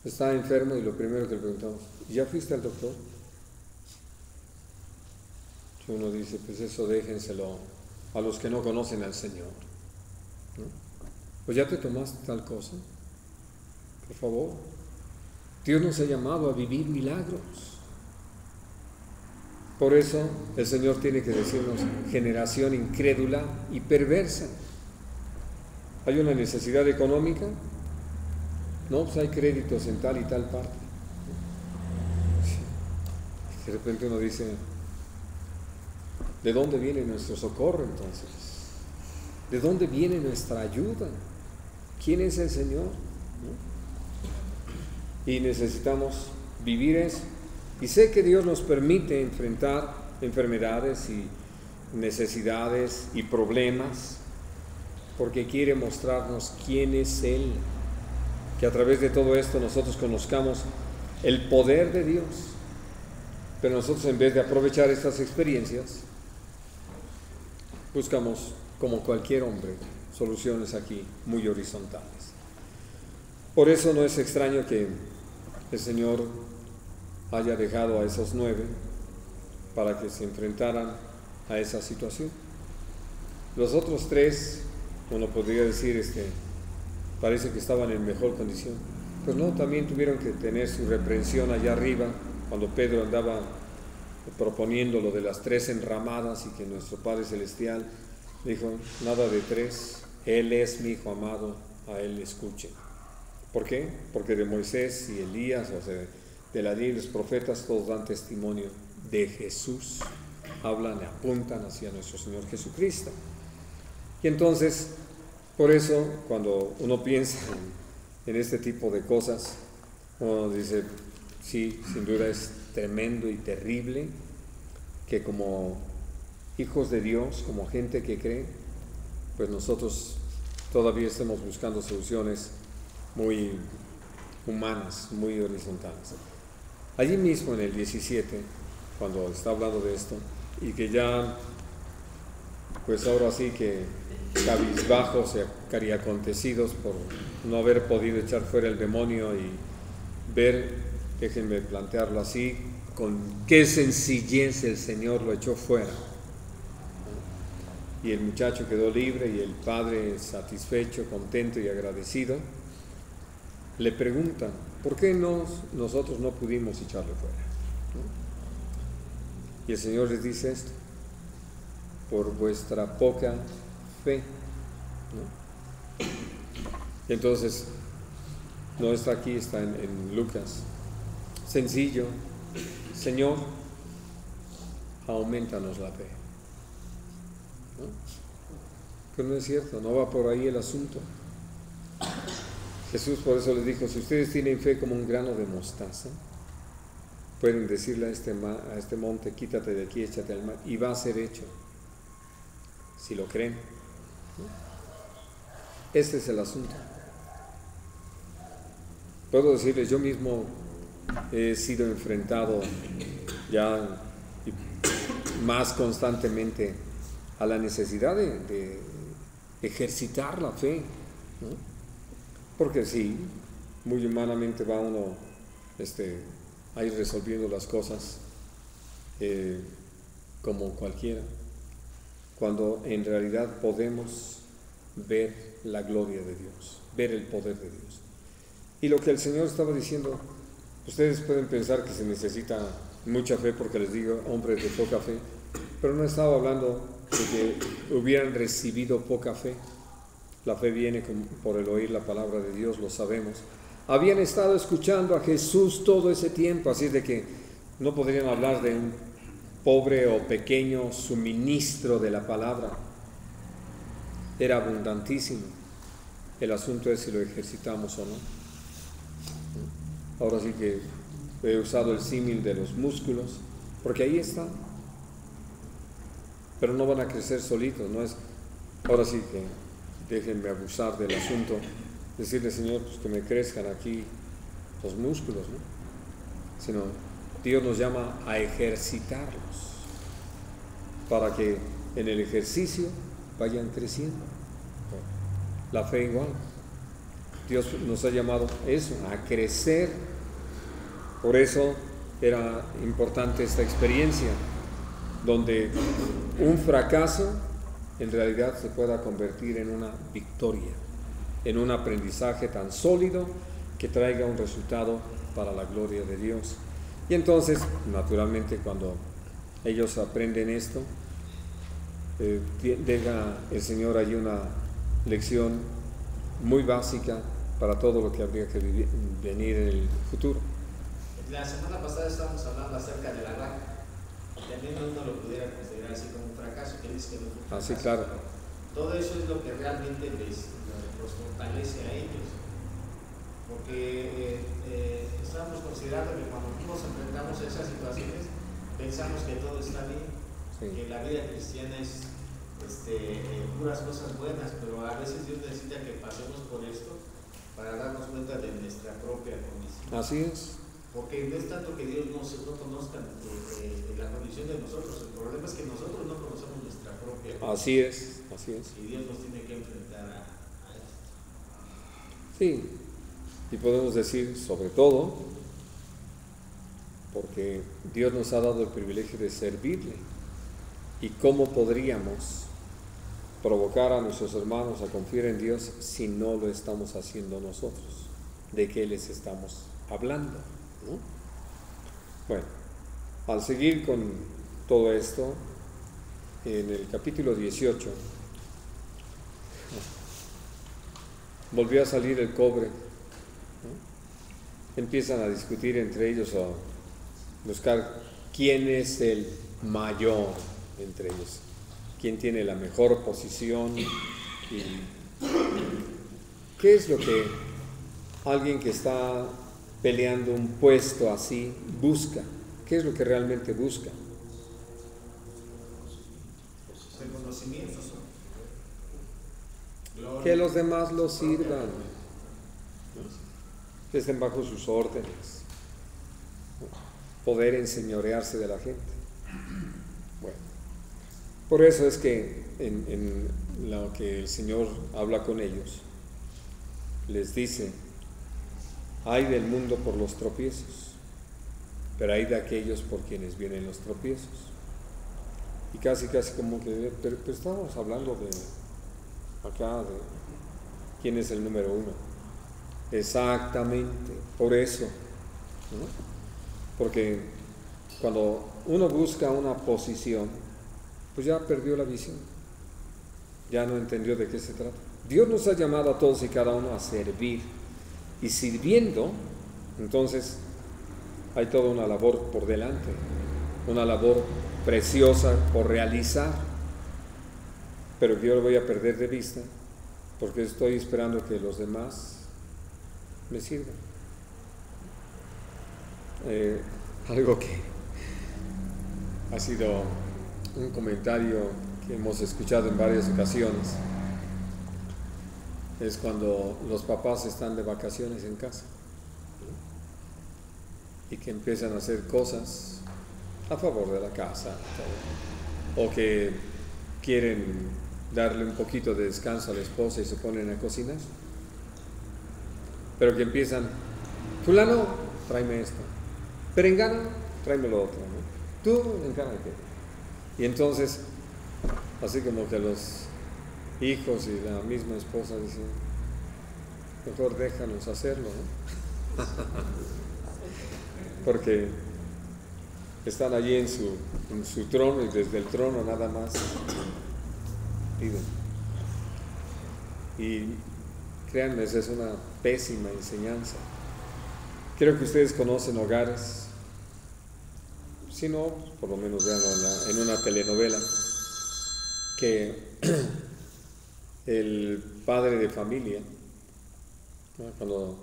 está enfermo y lo primero que le preguntamos: ¿ya fuiste al doctor? Y uno dice: pues eso déjenselo a los que no conocen al Señor, ¿no? Pues ya te tomaste tal cosa, por favor. Dios nos ha llamado a vivir milagros. Por eso el Señor tiene que decirnos: generación incrédula y perversa. ¿Hay una necesidad económica? No, pues hay créditos en tal y tal parte. De repente uno dice: ¿de dónde viene nuestro socorro entonces? ¿De dónde viene nuestra ayuda? ¿Quién es el Señor? ¿No? Y necesitamos vivir eso. Y sé que Dios nos permite enfrentar enfermedades y necesidades y problemas, porque quiere mostrarnos quién es Él. Que a través de todo esto nosotros conozcamos el poder de Dios. Pero nosotros, en vez de aprovechar estas experiencias, buscamos, como cualquier hombre, soluciones aquí muy horizontales. Por eso no es extraño que el Señor haya dejado a esos 9 para que se enfrentaran a esa situación. Los otros 3, uno podría decir, parece que estaban en mejor condición. Pues no, también tuvieron que tener su reprensión allá arriba, cuando Pedro andaba proponiendo lo de las 3 enramadas, y que nuestro Padre Celestial dijo: nada de 3, Él es mi Hijo amado, a Él escuchen. ¿Por qué? Porque de Moisés y Elías, o sea, de la ley y los profetas, todos dan testimonio de Jesús, hablan y apuntan hacia nuestro Señor Jesucristo. Y entonces, por eso, cuando uno piensa en este tipo de cosas, uno dice: sí, sin duda es tremendo y terrible que como hijos de Dios, como gente que cree, pues nosotros todavía estemos buscando soluciones muy humanas, muy horizontales. Allí mismo en el 17, cuando está hablando de esto, y que ya, pues ahora sí que cabizbajos y cariacontecidos por no haber podido echar fuera el demonio y ver, déjenme plantearlo así, con qué sencillez el Señor lo echó fuera. Y el muchacho quedó libre, y el padre, satisfecho, contento y agradecido, le preguntan: ¿por qué nosotros no pudimos echarlo fuera? ¿No? Y el Señor les dice esto: por vuestra poca fe. ¿No? Entonces, no está aquí, está en Lucas. Sencillo: Señor, aumentanos la fe. ¿No? Pero no es cierto, no va por ahí el asunto. Jesús por eso les dijo: si ustedes tienen fe como un grano de mostaza, pueden decirle a este monte: quítate de aquí, échate al mar, y va a ser hecho, si lo creen. ¿No? Este es el asunto. Puedo decirles, yo mismo he sido enfrentado ya más constantemente a la necesidad de ejercitar la fe, ¿no? Porque sí, muy humanamente va uno ahí resolviendo las cosas como cualquiera, cuando en realidad podemos ver la gloria de Dios, ver el poder de Dios. Y lo que el Señor estaba diciendo, ustedes pueden pensar que se necesita mucha fe, porque les digo, hombres de poca fe, pero no estaba hablando de que hubieran recibido poca fe. La fe viene por el oír la palabra de Dios, lo sabemos. Habían estado escuchando a Jesús todo ese tiempo, así de que no podrían hablar de un pobre o pequeño suministro de la palabra. Era abundantísimo. El asunto es si lo ejercitamos o no. Ahora sí que he usado el símil de los músculos, porque ahí está. Pero no van a crecer solitos, no es. Ahora sí que déjenme abusar del asunto, decirle, Señor, pues que me crezcan aquí los músculos, ¿no? Sino Dios nos llama a ejercitarlos para que en el ejercicio vayan creciendo. La fe igual. Dios nos ha llamado eso, a crecer. Por eso era importante esta experiencia, donde un fracaso en realidad se pueda convertir en una victoria, en un aprendizaje tan sólido que traiga un resultado para la gloria de Dios. Y entonces, naturalmente, cuando ellos aprenden esto, deja el Señor allí una lección muy básica para todo lo que habría que venir en el futuro. La semana pasada estábamos hablando acerca de la vaca. También uno lo pudiera considerar así como un fracaso, que dice que no fue un fracaso. Así, claro. Todo eso es lo que realmente los fortalece a ellos. Porque estamos considerando que cuando nos enfrentamos a esas situaciones, pensamos que todo está bien, sí, que la vida cristiana es puras cosas buenas, pero a veces Dios necesita que pasemos por esto para darnos cuenta de nuestra propia condición. Así es. Porque no es tanto que Dios no conozca la condición de nosotros, el problema es que nosotros no conocemos nuestra propia condición. Así es, así es. Y Dios nos tiene que enfrentar a esto. Sí, y podemos decir sobre todo, porque Dios nos ha dado el privilegio de servirle. ¿Y cómo podríamos provocar a nuestros hermanos a confiar en Dios si no lo estamos haciendo nosotros? ¿De qué les estamos hablando? ¿No? Bueno, al seguir con todo esto, en el capítulo 18 volvió a salir el cobre, ¿no? Empiezan a discutir entre ellos, a buscar quién es el mayor entre ellos, quién tiene la mejor posición y qué es lo que alguien que está peleando un puesto así busca, qué es lo que realmente busca. Reconocimiento, que los demás lo sirvan, ¿no? Que estén bajo sus órdenes, ¿no? Poder enseñorearse de la gente. Bueno, por eso es que en lo que el Señor habla con ellos, les dice: ay del mundo por los tropiezos, pero hay de aquellos por quienes vienen los tropiezos. Y casi como que, pero estamos hablando de acá, de quién es el número uno. Exactamente, por eso, ¿no? Porque cuando uno busca una posición, pues ya perdió la visión, ya no entendió de qué se trata. Dios nos ha llamado a todos y cada uno a servir, y sirviendo, entonces hay toda una labor por delante, una labor preciosa por realizar, pero que yo lo voy a perder de vista porque estoy esperando que los demás me sirvan. Algo que ha sido un comentario que hemos escuchado en varias ocasiones es cuando los papás están de vacaciones en casa, ¿no? Y que empiezan a hacer cosas a favor de la casa, o que quieren darle un poquito de descanso a la esposa y se ponen a cocinar, pero que empiezan: fulano, tráeme esto, perengano, tráeme lo otro, ¿no? Tú, encárgate. Y entonces, así como que los hijos y la misma esposa dicen, mejor déjanos hacerlo, ¿no? Porque están allí en su trono y desde el trono nada más piden. Y créanme, esa es una pésima enseñanza. Creo que ustedes conocen hogares, si no, por lo menos veanlo en una telenovela, que el padre de familia, ¿no? Cuando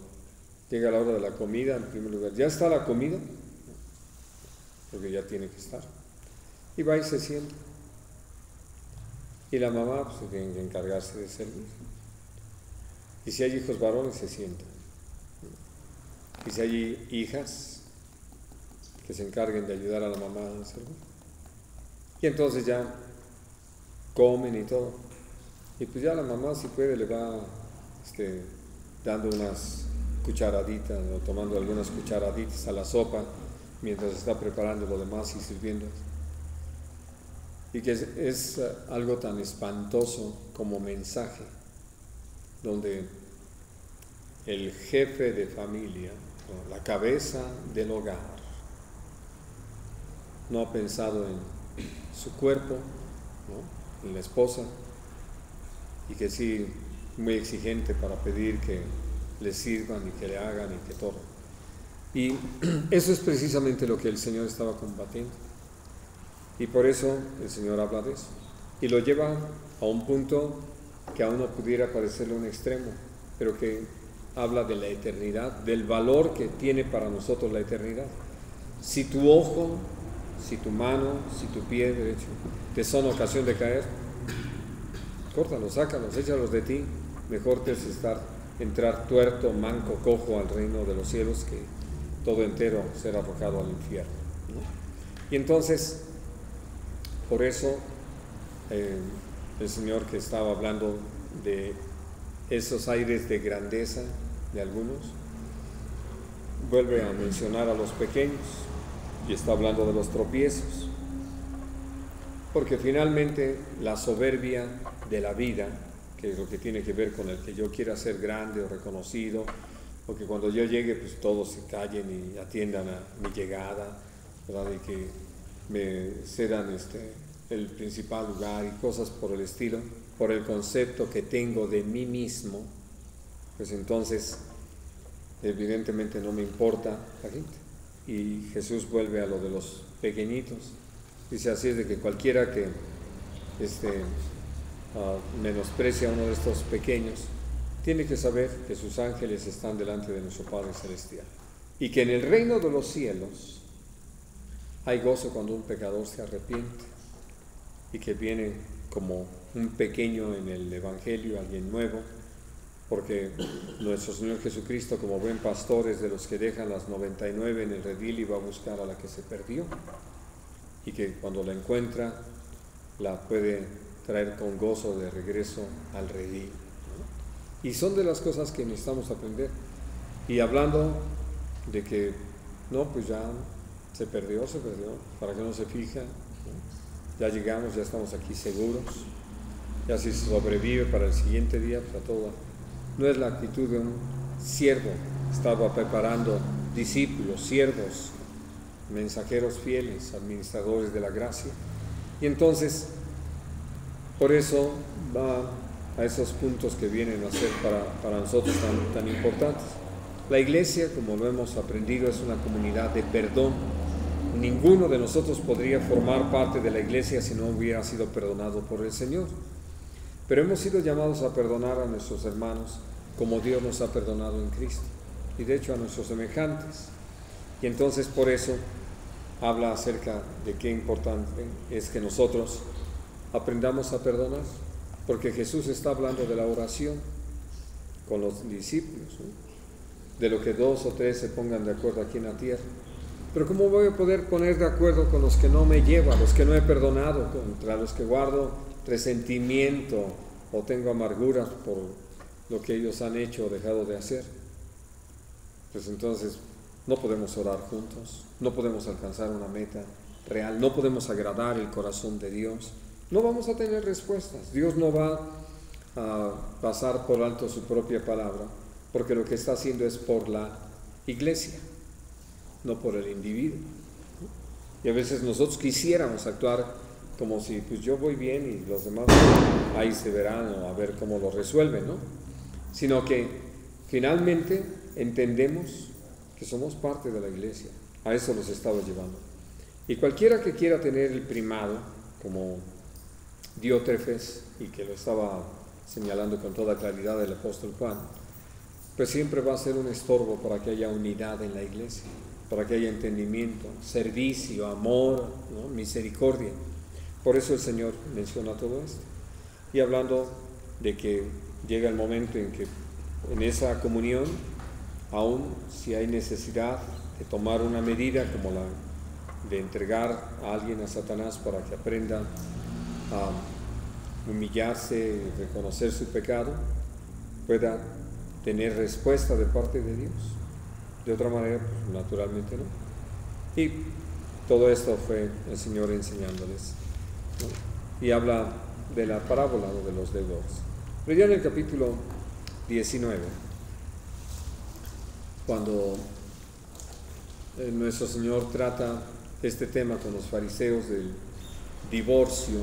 llega la hora de la comida, en primer lugar, ¿ya está la comida? Porque ya tiene que estar. Y va y se sienta. Y la mamá pues tiene que encargarse de servir. Y si hay hijos varones, se sientan. Y si hay hijas, que se encarguen de ayudar a la mamá a servir. Y entonces ya comen y todo. Y pues ya la mamá, si puede, le va dando unas cucharaditas o tomando algunas cucharaditas a la sopa mientras está preparando lo demás y sirviendo. Y que es algo tan espantoso como mensaje, donde el jefe de familia, la cabeza del hogar, no ha pensado en su cuerpo, ¿no? En la esposa, y que sí, muy exigente para pedir que le sirvan y que le hagan y que todo. Y eso es precisamente lo que el Señor estaba combatiendo. Y por eso el Señor habla de eso. Y lo lleva a un punto que a uno pudiera parecerle un extremo, pero que habla de la eternidad, del valor que tiene para nosotros la eternidad. Si tu ojo, si tu mano, si tu pie derecho te son ocasión de caer, córtalos, sácalos, échalos de ti. Mejor te es entrar tuerto, manco, cojo al reino de los cielos que todo entero ser arrojado al infierno, ¿no? Y entonces, por eso, el Señor, que estaba hablando de esos aires de grandeza de algunos, vuelve a mencionar a los pequeños y está hablando de los tropiezos, porque finalmente la soberbia de la vida, que es lo que tiene que ver con el que yo quiera ser grande o reconocido, o que cuando yo llegue pues todos se callen y atiendan a mi llegada, ¿verdad? Y que me cedan el principal lugar y cosas por el estilo, por el concepto que tengo de mí mismo, pues entonces evidentemente no me importa la gente. Y Jesús vuelve a lo de los pequeñitos, dice así: es de que cualquiera que menosprecia a uno de estos pequeños, tiene que saber que sus ángeles están delante de nuestro Padre Celestial, y que en el reino de los cielos hay gozo cuando un pecador se arrepiente, y que viene como un pequeño en el Evangelio, alguien nuevo, porque nuestro Señor Jesucristo, como buen pastor, es de los que dejan las 99 en el redil y va a buscar a la que se perdió, y que cuando la encuentra la puede traer con gozo de regreso al redil, ¿no? Y son de las cosas que necesitamos aprender. Y hablando de que no, pues ya se perdió, para que no se fija, ¿no? Ya llegamos, ya estamos aquí seguros, ya si se sobrevive para el siguiente día, pues a todo. No es la actitud de un siervo. Estaba preparando discípulos, siervos, mensajeros fieles, administradores de la gracia. Y entonces, por eso va a esos puntos que vienen a ser para nosotros tan importantes. La iglesia, como lo hemos aprendido, es una comunidad de perdón. Ninguno de nosotros podría formar parte de la iglesia si no hubiera sido perdonado por el Señor. Pero hemos sido llamados a perdonar a nuestros hermanos como Dios nos ha perdonado en Cristo, y de hecho a nuestros semejantes. Y entonces por eso habla acerca de qué importante es que nosotros aprendamos a perdonar, porque Jesús está hablando de la oración con los discípulos, ¿no? De lo que 2 o 3 se pongan de acuerdo aquí en la tierra. Pero ¿cómo voy a poder poner de acuerdo con los que no me llevan, los que no he perdonado, contra los que guardo resentimiento o tengo amargura por lo que ellos han hecho o dejado de hacer? Pues entonces no podemos orar juntos, no podemos alcanzar una meta real, no podemos agradar el corazón de Dios, no vamos a tener respuestas. Dios no va a pasar por alto su propia palabra, porque lo que está haciendo es por la iglesia, no por el individuo. Y a veces nosotros quisiéramos actuar como si pues yo voy bien y los demás ahí se verán o a ver cómo lo resuelven, ¿no? Sino que finalmente entendemos que somos parte de la iglesia. A eso los estaba llevando. Y cualquiera que quiera tener el primado, como Diótrefes, y que lo estaba señalando con toda claridad el apóstol Juan, pues siempre va a ser un estorbo para que haya unidad en la iglesia, para que haya entendimiento, servicio, amor, ¿no? Misericordia. Por eso el Señor menciona todo esto. Y hablando de que llega el momento en que en esa comunión, aun si hay necesidad de tomar una medida como la de entregar a alguien a Satanás para que aprenda a humillarse, reconocer su pecado, pueda tener respuesta de parte de Dios. De otra manera, pues, naturalmente no. Y todo esto fue el Señor enseñándoles, ¿no? Y habla de la parábola de los deudores. Pero ya en el capítulo 19, cuando nuestro Señor trata este tema con los fariseos del divorcio,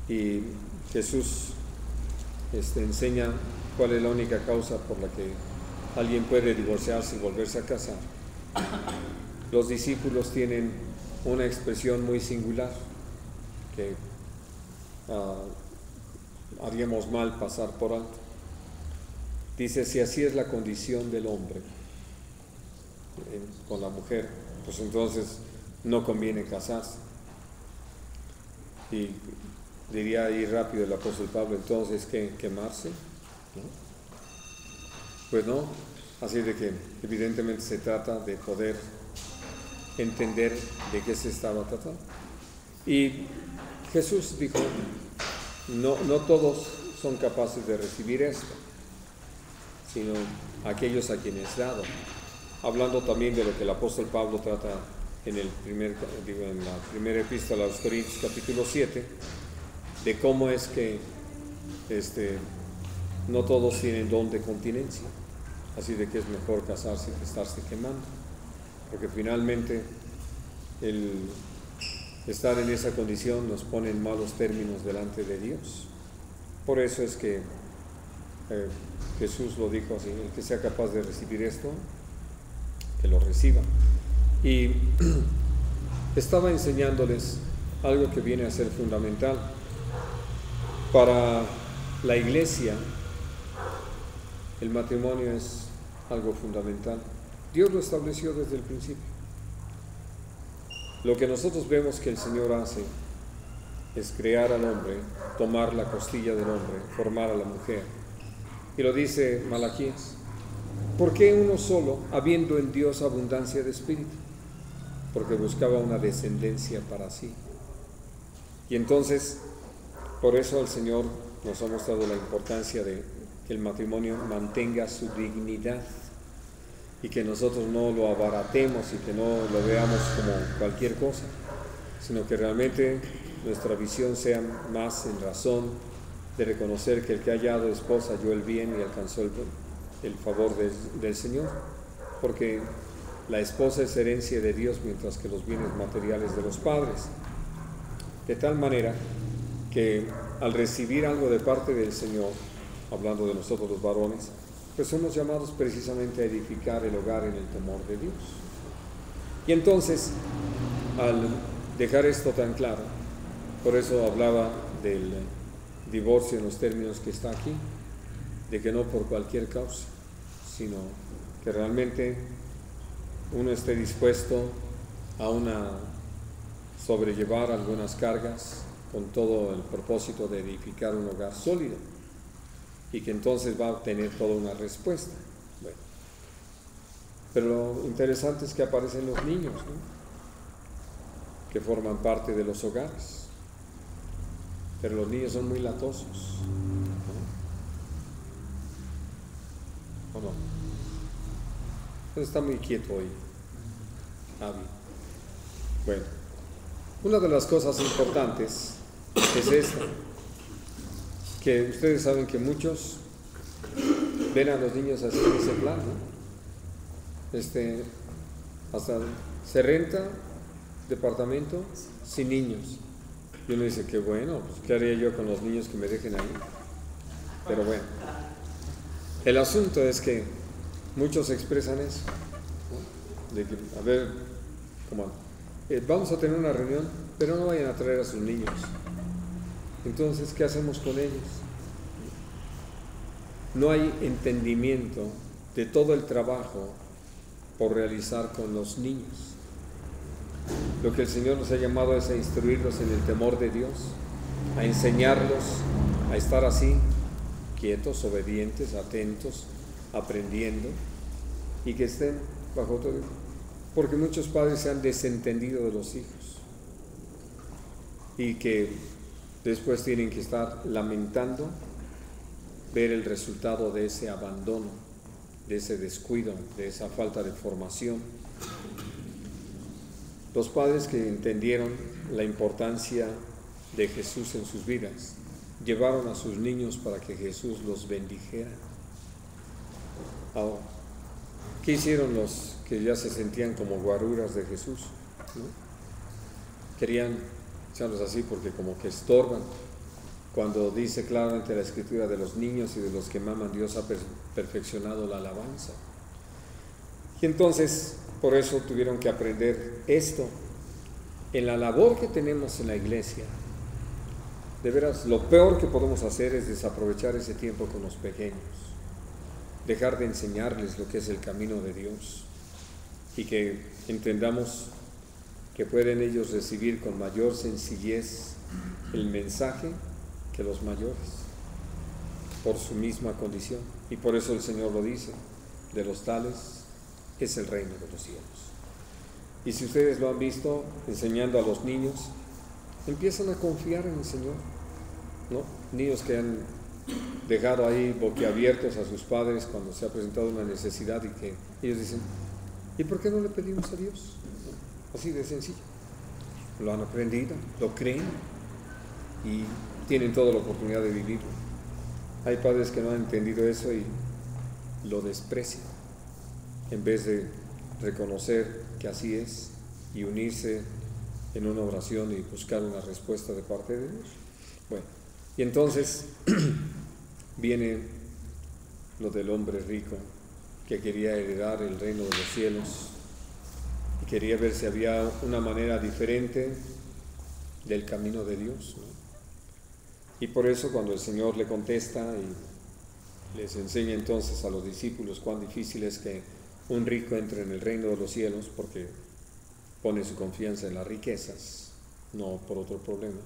y Jesús enseña cuál es la única causa por la que alguien puede divorciarse y volverse a casar. Los discípulos tienen una expresión muy singular que haríamos mal pasar por alto. Dice: si así es la condición del hombre con la mujer, pues entonces no conviene casarse. Y diría ahí rápido el apóstol Pablo: entonces, ¿qué? ¿Quemarse? ¿No? Pues no. Así de que evidentemente se trata de poder entender de qué se estaba tratando. Y Jesús dijo: no todos son capaces de recibir esto, sino aquellos a quienes dado. Hablando también de lo que el apóstol Pablo trata en la primera epístola a los Corintios, capítulo 7, de cómo es que no todos tienen don de continencia. Así de que es mejor casarse que estarse quemando, porque finalmente el estar en esa condición nos pone en malos términos delante de Dios. Por eso es que Jesús lo dijo así: el que sea capaz de recibir esto, que lo reciba. Y estaba enseñándoles algo que viene a ser fundamental para la iglesia. El matrimonio es algo fundamental. Dios lo estableció desde el principio. Lo que nosotros vemos que el Señor hace es crear al hombre, tomar la costilla del hombre, formar a la mujer. Y lo dice Malaquías: ¿por qué uno solo, habiendo en Dios abundancia de espíritu? Porque buscaba una descendencia para sí. Y entonces, por eso el Señor nos ha mostrado la importancia de que el matrimonio mantenga su dignidad y que nosotros no lo abaratemos y que no lo veamos como cualquier cosa, sino que realmente nuestra visión sea más en razón de reconocer que el que ha hallado esposa halló el bien y alcanzó el favor del Señor, porque la esposa es herencia de Dios, mientras que los bienes materiales de los padres. De tal manera que al recibir algo de parte del Señor, hablando de nosotros los varones, pues somos llamados precisamente a edificar el hogar en el temor de Dios. Y entonces, al dejar esto tan claro, por eso hablaba del divorcio en los términos que está aquí, de que no por cualquier causa, sino que realmente uno esté dispuesto a sobrellevar algunas cargas con todo el propósito de edificar un hogar sólido, y que entonces va a obtener toda una respuesta. Bueno, pero lo interesante es que aparecen los niños, ¿no?, que forman parte de los hogares, pero los niños son muy latosos, ¿no? ¿O no? Entonces está muy quieto hoy. hábil. Bueno, una de las cosas importantes es esta, que ustedes saben que muchos ven a los niños así en ese plan, ¿no? Hasta se renta departamento sin niños. Y uno dice, qué bueno, pues ¿qué haría yo con los niños que me dejen ahí? Pero bueno, el asunto es que muchos expresan eso, ¿no? De que, a ver, vamos a tener una reunión, pero no vayan a traer a sus niños. Entonces, ¿qué hacemos con ellos? No hay entendimiento de todo el trabajo por realizar con los niños. Lo que el Señor nos ha llamado es a instruirlos en el temor de Dios, a enseñarlos a estar así, quietos, obedientes, atentos, aprendiendo, y que estén bajo todo. Porque muchos padres se han desentendido de los hijos y que después tienen que estar lamentando ver el resultado de ese abandono, de ese descuido, de esa falta de formación. Los padres que entendieron la importancia de Jesús en sus vidas, llevaron a sus niños para que Jesús los bendijera. Ahora, ¿qué hicieron los que ya se sentían como guaruras de Jesús? ¿No? Querían echarlos así porque como que estorban, cuando dice claramente la Escritura: de los niños y de los que maman Dios ha perfeccionado la alabanza. Y entonces, por eso tuvieron que aprender esto. En la labor que tenemos en la iglesia, de veras, lo peor que podemos hacer es desaprovechar ese tiempo con los pequeños, dejar de enseñarles lo que es el camino de Dios, y que entendamos que pueden ellos recibir con mayor sencillez el mensaje que los mayores, por su misma condición. Y por eso el Señor lo dice: de los tales es el reino de los cielos. Y si ustedes lo han visto enseñando a los niños, empiezan a confiar en el Señor, ¿no? Niños que han dejado ahí boquiabiertos a sus padres cuando se ha presentado una necesidad, y que ellos dicen: ¿y por qué no le pedimos a Dios? Así de sencillo. Lo han aprendido, lo creen y tienen toda la oportunidad de vivirlo. Hay padres que no han entendido eso y lo desprecian, en vez de reconocer que así es y unirse en una oración y buscar una respuesta de parte de Dios. Bueno, y entonces viene lo del hombre rico que quería heredar el reino de los cielos y quería ver si había una manera diferente del camino de Dios, ¿no? Y por eso, cuando el Señor le contesta y les enseña entonces a los discípulos cuán difícil es que un rico entre en el reino de los cielos, porque pone su confianza en las riquezas, no por otro problema.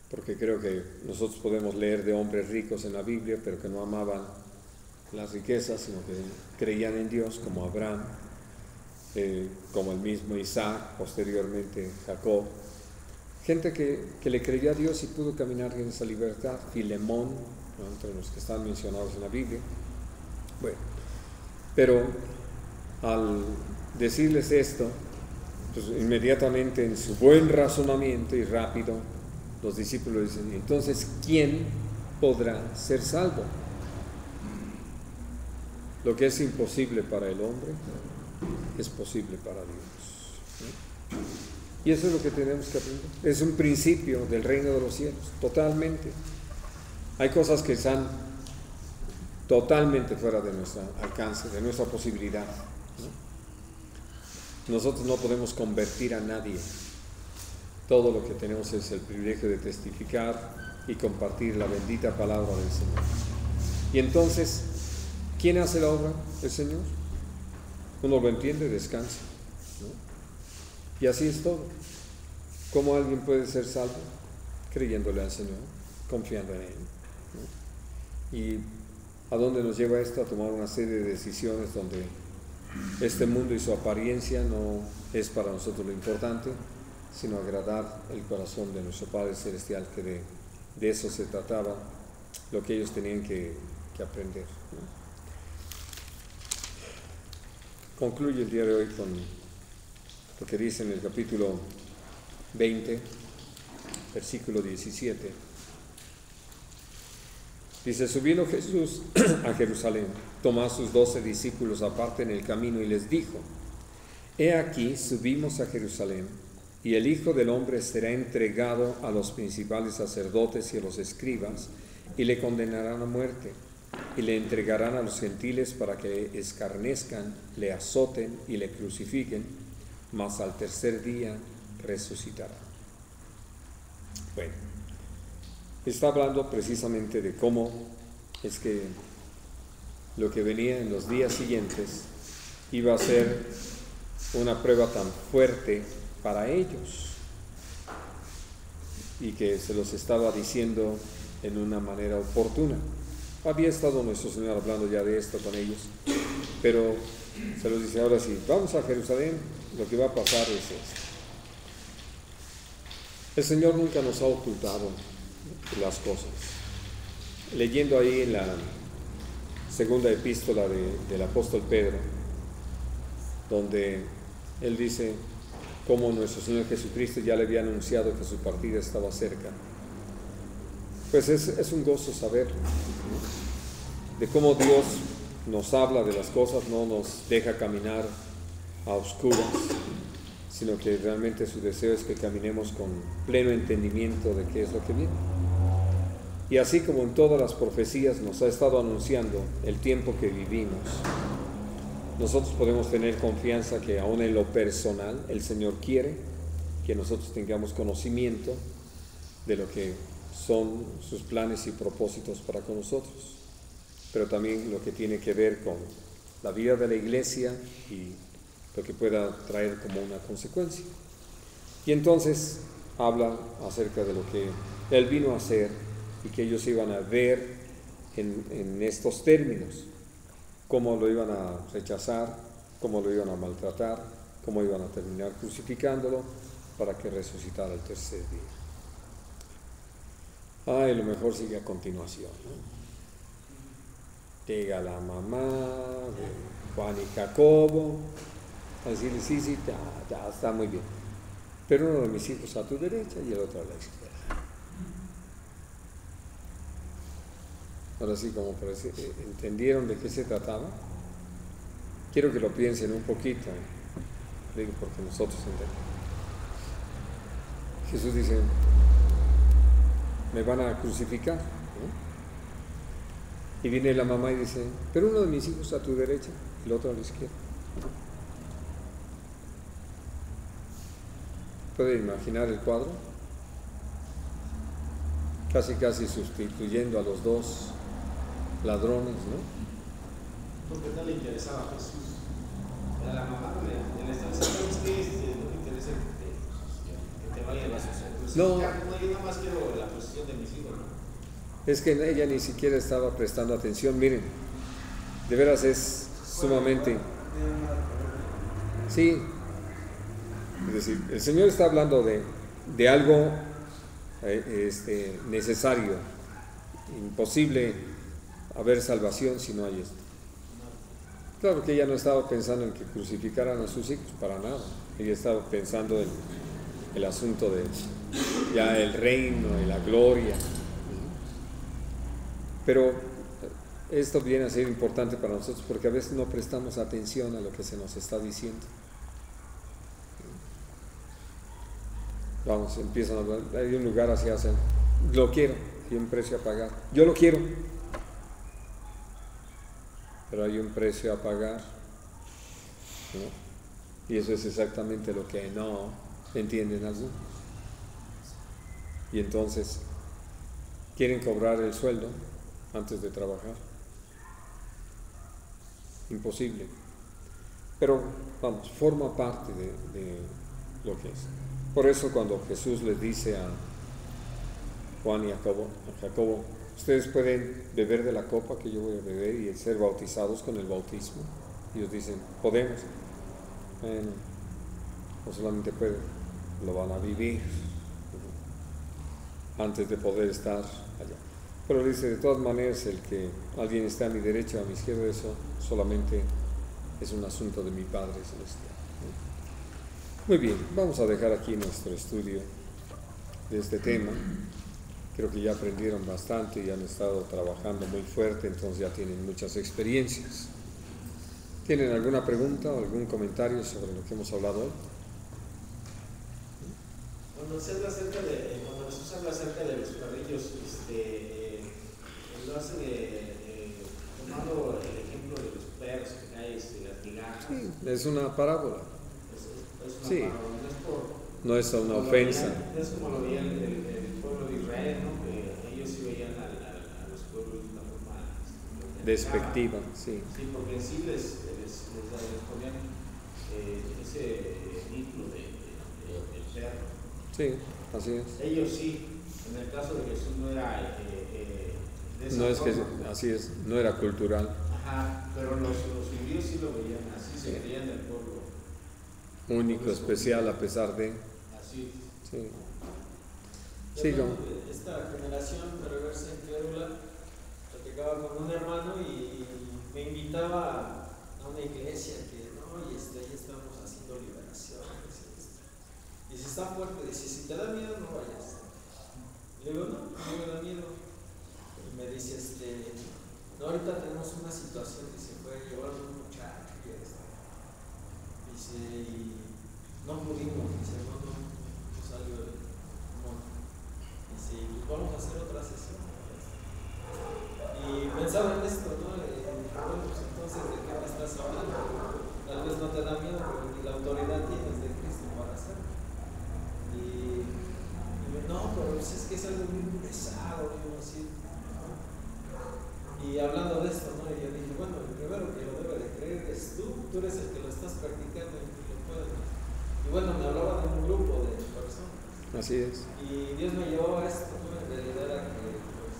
Porque creo que nosotros podemos leer de hombres ricos en la Biblia, pero que no amaban las riquezas, sino que creían en Dios, como Abraham, como el mismo Isaac, posteriormente Jacob. Gente que le creyó a Dios y pudo caminar en esa libertad. Filemón, ¿no?, entre los que están mencionados en la Biblia. Bueno, pero al decirles esto, pues inmediatamente, en su buen razonamiento y rápido, los discípulos dicen: entonces, ¿quién podrá ser salvo? Lo que es imposible para el hombre es posible para Dios, ¿no? Y eso es lo que tenemos que aprender. Es un principio del reino de los cielos, totalmente. Hay cosas que están totalmente fuera de nuestro alcance, de nuestra posibilidad, ¿no? Nosotros no podemos convertir a nadie. Todo lo que tenemos es el privilegio de testificar y compartir la bendita palabra del Señor. Y entonces, ¿quién hace la obra? El Señor. Uno lo entiende, descansa, ¿no? Y así es todo. ¿Cómo alguien puede ser salvo? Creyéndole al Señor, confiando en Él, ¿no? ¿Y a dónde nos lleva esto? A tomar una serie de decisiones donde este mundo y su apariencia no es para nosotros lo importante, sino agradar el corazón de nuestro Padre Celestial, que de eso se trataba, lo que ellos tenían que aprender, ¿no? Concluye el día de hoy con lo que dice en el capítulo 20, versículo 17. Dice: subiendo Jesús a Jerusalén, tomó a sus 12 discípulos aparte en el camino y les dijo: he aquí, subimos a Jerusalén, y el Hijo del Hombre será entregado a los principales sacerdotes y a los escribas, y le condenarán a muerte, y le entregarán a los gentiles para que escarnezcan, le azoten y le crucifiquen, mas al tercer día resucitará. Bueno, está hablando precisamente de cómo es que lo que venía en los días siguientes iba a ser una prueba tan fuerte para ellos, y que se los estaba diciendo en una manera oportuna. Había estado nuestro Señor hablando ya de esto con ellos, pero se los dice: ahora sí, vamos a Jerusalén, lo que va a pasar es esto. El Señor nunca nos ha ocultado las cosas. Leyendo ahí en la segunda epístola del apóstol Pedro, donde él dice cómo nuestro Señor Jesucristo ya le había anunciado que su partida estaba cerca, pues es un gozo saberlo, ¿no? De cómo Dios nos habla de las cosas, no nos deja caminar a oscuras, sino que realmente su deseo es que caminemos con pleno entendimiento de qué es lo que viene. Y así como en todas las profecías nos ha estado anunciando el tiempo que vivimos, nosotros podemos tener confianza que aún en lo personal el Señor quiere que nosotros tengamos conocimiento de lo que son sus planes y propósitos para con nosotros, pero también lo que tiene que ver con la vida de la iglesia y lo que pueda traer como una consecuencia. Y entonces habla acerca de lo que Él vino a hacer y que ellos iban a ver en estos términos: cómo lo iban a rechazar, cómo lo iban a maltratar, cómo iban a terminar crucificándolo para que resucitara el tercer día. Y lo mejor sigue a continuación, ¿no? Llega la mamá de Juan y Jacobo a decirle: sí, ya está muy bien, pero uno de mis hijos a tu derecha y el otro a la izquierda. Ahora sí, como parece, ¿entendieron de qué se trataba? Quiero que lo piensen un poquito, digo, porque nosotros entendemos. Jesús dice: me van a crucificar, ¿no? Y viene la mamá y dice: pero uno de mis hijos a tu derecha y el otro a la izquierda. ¿Pueden imaginar el cuadro? Casi sustituyendo a los dos ladrones, ¿no? Porque no le interesaba a Jesús. A la mamá le estaba diciendo: ¿sabes qué? No me interesa que te vayan a crucificar. No, yo nada más quiero la posición de mis hijos, ¿no? Es que ella ni siquiera estaba prestando atención. Miren, de veras es sumamente... Sí, es decir, el Señor está hablando de algo necesario, imposible haber salvación si no hay esto. Claro que ella no estaba pensando en que crucificaran a sus hijos, para nada. Ella estaba pensando en el asunto de ya el reino y la gloria. Pero esto viene a ser importante para nosotros porque a veces no prestamos atención a lo que se nos está diciendo. Vamos, empiezan a hablar, hay un lugar así, hacen, lo quiero, hay un precio a pagar, yo lo quiero, pero hay un precio a pagar, ¿no? Y eso es exactamente lo que no entienden algunos. Y entonces quieren cobrar el sueldo antes de trabajar. Imposible. Pero vamos, forma parte de lo que es. Por eso cuando Jesús les dice a Juan y a Jacobo: ustedes pueden beber de la copa que yo voy a beber y ser bautizados con el bautismo. Y ellos dicen: podemos. Bueno, no solamente pueden, lo van a vivir antes de poder estar allá. Pero dice: de todas maneras, el que alguien esté a mi derecha o a mi izquierda, eso solamente es un asunto de mi Padre Celestial. Muy bien, vamos a dejar aquí nuestro estudio de este tema. Creo que ya aprendieron bastante y han estado trabajando muy fuerte, entonces ya tienen muchas experiencias. ¿Tienen alguna pregunta o algún comentario sobre lo que hemos hablado hoy? Cuando Jesús habla acerca de los perrillos, lo hace tomando el ejemplo de los perros que hay, las migajas. Sí, es una parábola. Es una Sí. parábola, No es una ofensa. Es como lo veía el pueblo de Israel, ¿no? Que ellos sí veían a los pueblos de una forma Despectiva, sí. Sí, porque en sí les ponían ese título de perro. Sí, así es. Ellos sí, en el caso de Jesús no era de esa No es que, forma. así es, no era cultural. Ajá, pero los judíos sí lo veían así, se creían del pueblo. Único, especial, a pesar de. Así. Sí. Sí, esta generación perversa e incrédula, platicaba con un hermano y me invitaba a una iglesia que no, y ahí estamos haciendo liberaciones. Y si está fuerte, dice, si te da miedo, no vayas. Le digo, no me da miedo. Y me dice, no, ahorita tenemos una situación, dice, fue llevar a un muchacho y dice, y no pudimos, dice, no salió el monte. Dice, pues vamos a hacer otra sesión. Y pensaba en esto, ¿no? Bueno, pues entonces, ¿de qué me estás hablando? Tal vez no te da miedo, pero la autoridad tienes de Cristo para hacerlo. Y no, pero pues es que es algo muy pesado, digo así. Y hablando de esto, ¿no? Y yo dije, bueno, el primero que lo debe de creer es tú eres el que lo estás practicando y lo puedes. Y bueno, me hablaba de un grupo de personas. Así es. Y Dios me llevó a esto, ¿no? En realidad era que, pues,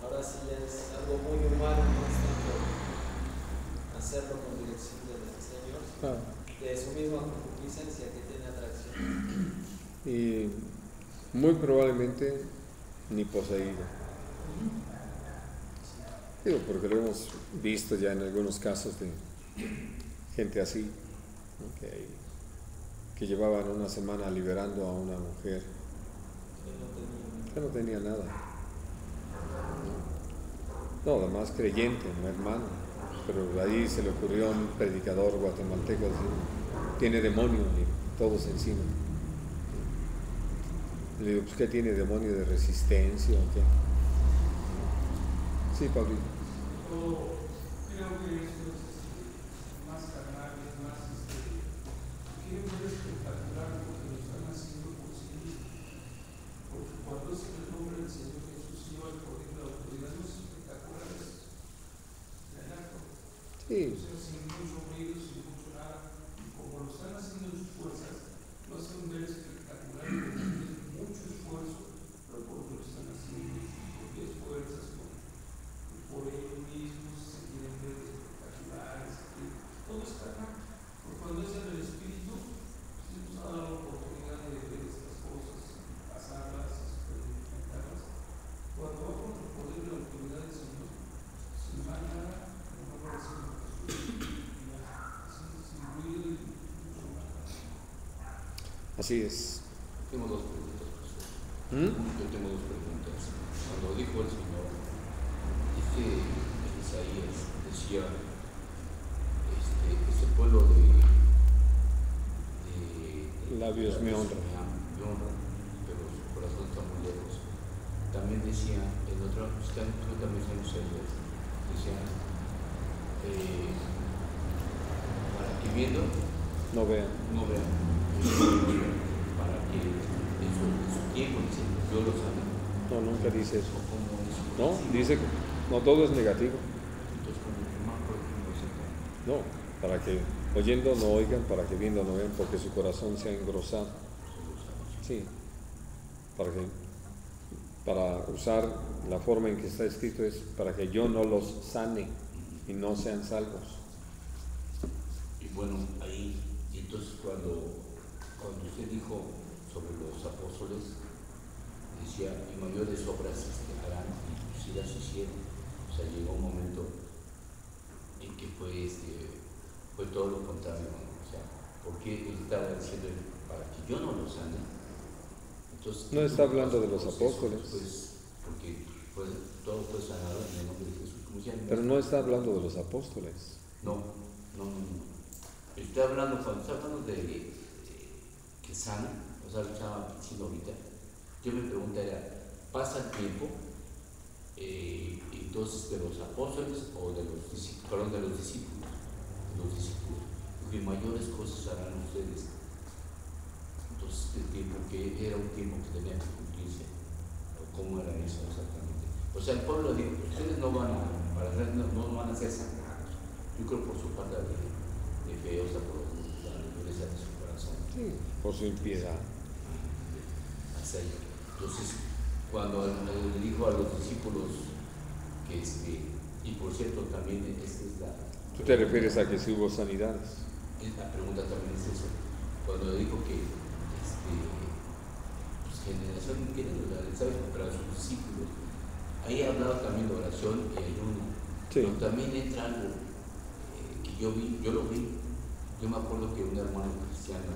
ahora sí ya es algo muy humano, no es tanto hacerlo con dirección del Señor, de su misma concupiscencia que tiene atracción. Y muy probablemente ni poseído. Digo, porque lo hemos visto ya en algunos casos de gente así, ¿no? que llevaban una semana liberando a una mujer que no tenía nada. No, además creyente, un hermano. Pero ahí se le ocurrió a un predicador guatemalteco decir, tiene demonio y todos encima. Le digo, pues ¿qué tiene demonio de resistencia o qué? Sí, Pablo. Yo creo que esto es más carnal, es más, quiero ver espectacular porque lo están haciendo por sí mismos. Porque cuando es el nombre del Señor Jesús y el poder de la autoridad, no es espectacular, es relajo. Sí. O sea, sin mucho ruido, sin mucho nada. Y como lo están haciendo en sus fuerzas, lo hacen ver espectacular y requieren mucho esfuerzo, pero porque lo están haciendo en sus propias fuerzas, por ellos mismos se quieren ver espectaculares, todo es carnal. Porque cuando es en el Espíritu, sí nos ha dado la oportunidad de ver estas cosas, pasarlas, experimentarlas. Cuando va con el poder y la autoridad del Señor, sin más nada, no va a aparecer lo que sin ruido y mucho más. Así es. Tengo dos preguntas, pastor. Yo tengo dos preguntas. Cuando dijo el Señor, Isaías decía, este pueblo de labios me honra, pero su corazón está muy lejos. También decía, en otra, creo también está en Isaías, decía, para que viendo no vean. Para que en su tiempo, dice, yo lo sabe. No, nunca dice eso. ¿Cómo es? No, dice que no todo es negativo. Entonces, como más próximo es el No, para que oyendo no oigan, para que viendo no vean, porque su corazón se ha engrosado. Sí, para usar la forma en que está escrito es para que yo no los sane y no sean salvos. Y bueno, ahí, entonces cuando usted dijo sobre los apóstoles, decía, y mayores obras harán, y si las hicieron. O sea, llegó un momento en que fue todo lo contrario, ¿no? O sea, porque él estaba diciendo para que yo no lo sane. Entonces, no está hablando de los apóstoles. Porque todo fue sanado en el nombre de Jesús. Pero no está hablando de los apóstoles. No. Está hablando, cuando está hablando de que sana, o sea, lo estaba diciendo ahorita, yo me pregunta era, ¿pasa el tiempo? Entonces, ¿de los apóstoles o de los discípulos? Perdón, de los discípulos. Porque mayores cosas harán ustedes. Entonces, el tiempo que era un tiempo que tenía que cumplirse, o cómo era eso exactamente. O sea, el pueblo dijo, ustedes no van a ser sanados. Yo creo por su falta de fe, o sea, por la dureza de su corazón. Sí, por su impiedad. Entonces, cuando le dijo a los discípulos que y por cierto también esta es la... ¿Tú te refieres a que sí hubo sanidades? La pregunta también es eso. Cuando le dijo que pues, generación ¿sabes? Para sus discípulos, ahí ha hablado también de oración y ayuno. Sí. Pero también entra algo que yo lo vi. Yo me acuerdo que un hermano cristiano,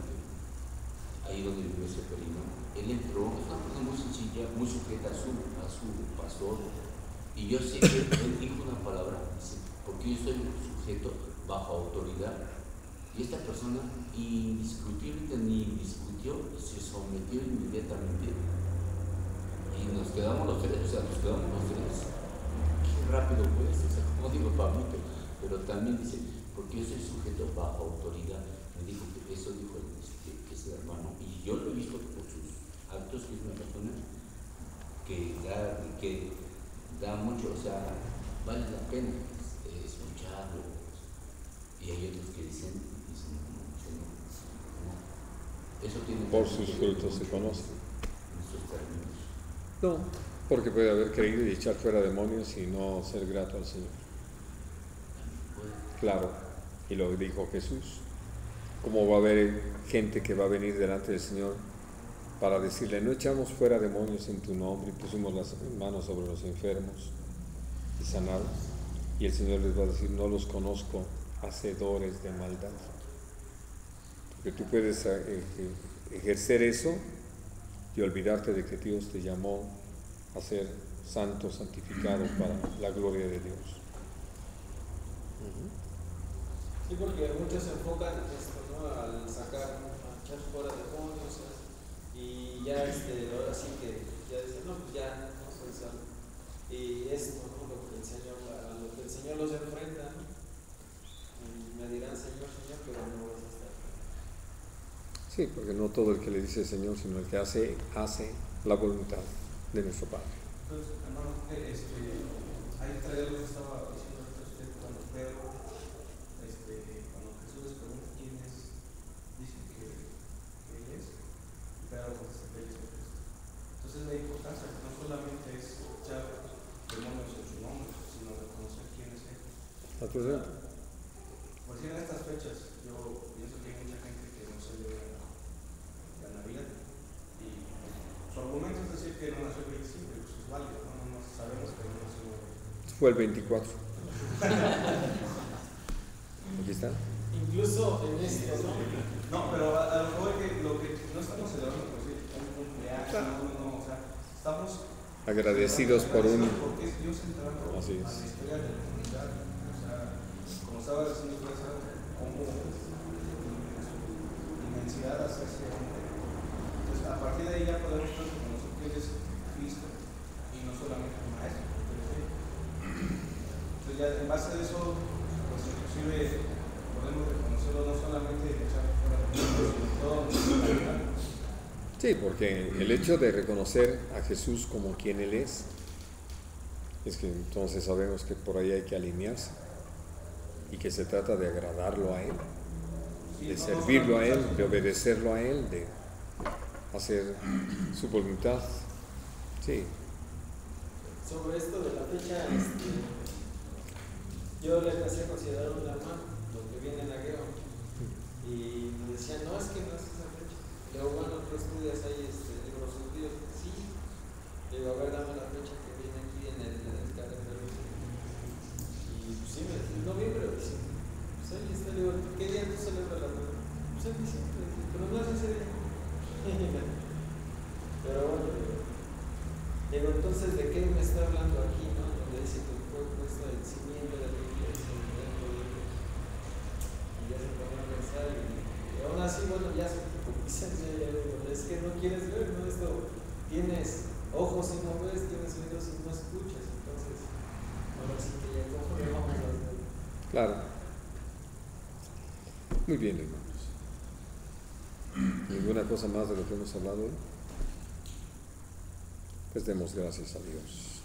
ahí donde vivió ese perino, él entró, es una persona muy sencilla, muy sujeta a su pastor, y yo sé que él dijo una palabra, dice, porque yo soy sujeto bajo autoridad, y esta persona indiscutiblemente ni discutió, se sometió inmediatamente, y nos quedamos los tres. Qué rápido fue esto, o sea, como digo Pablito, pero también dice, porque yo soy sujeto bajo autoridad. Me dijo que eso dijo ese hermano, y yo lo he visto por sus actos, que es una persona que da mucho, o sea, vale la pena escucharlo. Y hay otros que dicen no. Eso tiene por sus frutos se conocen. En estos términos. No, porque puede haber creído y echar fuera demonios y no ser grato al Señor. Claro, y lo dijo Jesús. ¿Cómo va a haber gente que va a venir delante del Señor para decirle, no echamos fuera demonios en tu nombre y pusimos las manos sobre los enfermos y sanados? Y el Señor les va a decir, no los conozco, hacedores de maldad. Porque tú puedes ejercer eso y olvidarte de que Dios te llamó a ser santo, santificado para la gloria de Dios. Sí, porque muchos se enfocan en esto, ¿no? Al echar fuera demonios, y ya ahora sí que ya dicen, no, pues ya no soy santo. Y esto, ¿no? Lo que el Señor los enfrenta, ¿no? Y me dirán, Señor, pero no vas a estar. Sí, porque no todo el que le dice Señor, sino el que hace la voluntad de nuestro Padre. Entonces, hermano, ahí trae lo que estaba diciendo usted cuando Pedro, cuando Jesús les pregunta quién es, dicen que él es, y Pedro contesta que él es el Cristo. Entonces la importancia que no solamente es echar demonios en su nombre, sino reconocer quién es él. Por decir, en estas fechas, yo pienso que hay mucha gente que no celebra la Navidad, y su argumento es decir que no nació el 25, y pues es válido, no sabemos que no nació el 25. Fue el 24. Aquí está. Incluso en esto, ¿no? No, pero a lo mejor lo que no estamos celebrando, por decir, un cumpleaños, o sea, estamos agradecidos por un... Porque es Dios entrando a la historia de la humanidad, o sea, como estaba diciendo César, como inmensidad hacia ese hombre. Entonces, a partir de ahí ya podemos reconocer que Él es Cristo y no solamente un maestro. Entonces, ya en base a eso, pues inclusive podemos reconocerlo no solamente de echar fuera de Dios, sino todo nuestra vida. Sí, porque el hecho de reconocer a Jesús como quien Él es que entonces sabemos que por ahí hay que alinearse y que se trata de agradarlo a Él, de servirlo a Él, de obedecerlo a Él, de hacer su voluntad. Sí. Sobre esto de la fecha, yo le empecé a considerar un hermano, los que vienen a Guerra, y me decían, no, es que no es esa fecha. Le digo, bueno, tú estudias ahí libros judíos. Sí. Le digo, a ver, dame la fecha que viene aquí en el calendario. Y pues sí, me dice, noviembre o diciembre. Pues ahí está, le digo, ¿qué día tú celebras la Navidad? Pues el 25. Digo, entonces, ¿de qué me está hablando aquí, no? Donde dice que el cuerpo es el cimiento de la iglesia, y ya se pone a pensar, y aún así, bueno, ya se es que no quieres ver, ¿no? Esto, tienes ojos y no ves, tienes oídos y no escuchas, entonces, ahora sí que ya cojo le vamos a hacer. Claro. Muy bien, hermanos. ¿Ninguna cosa más de lo que hemos hablado hoy? Pues demos gracias a Dios.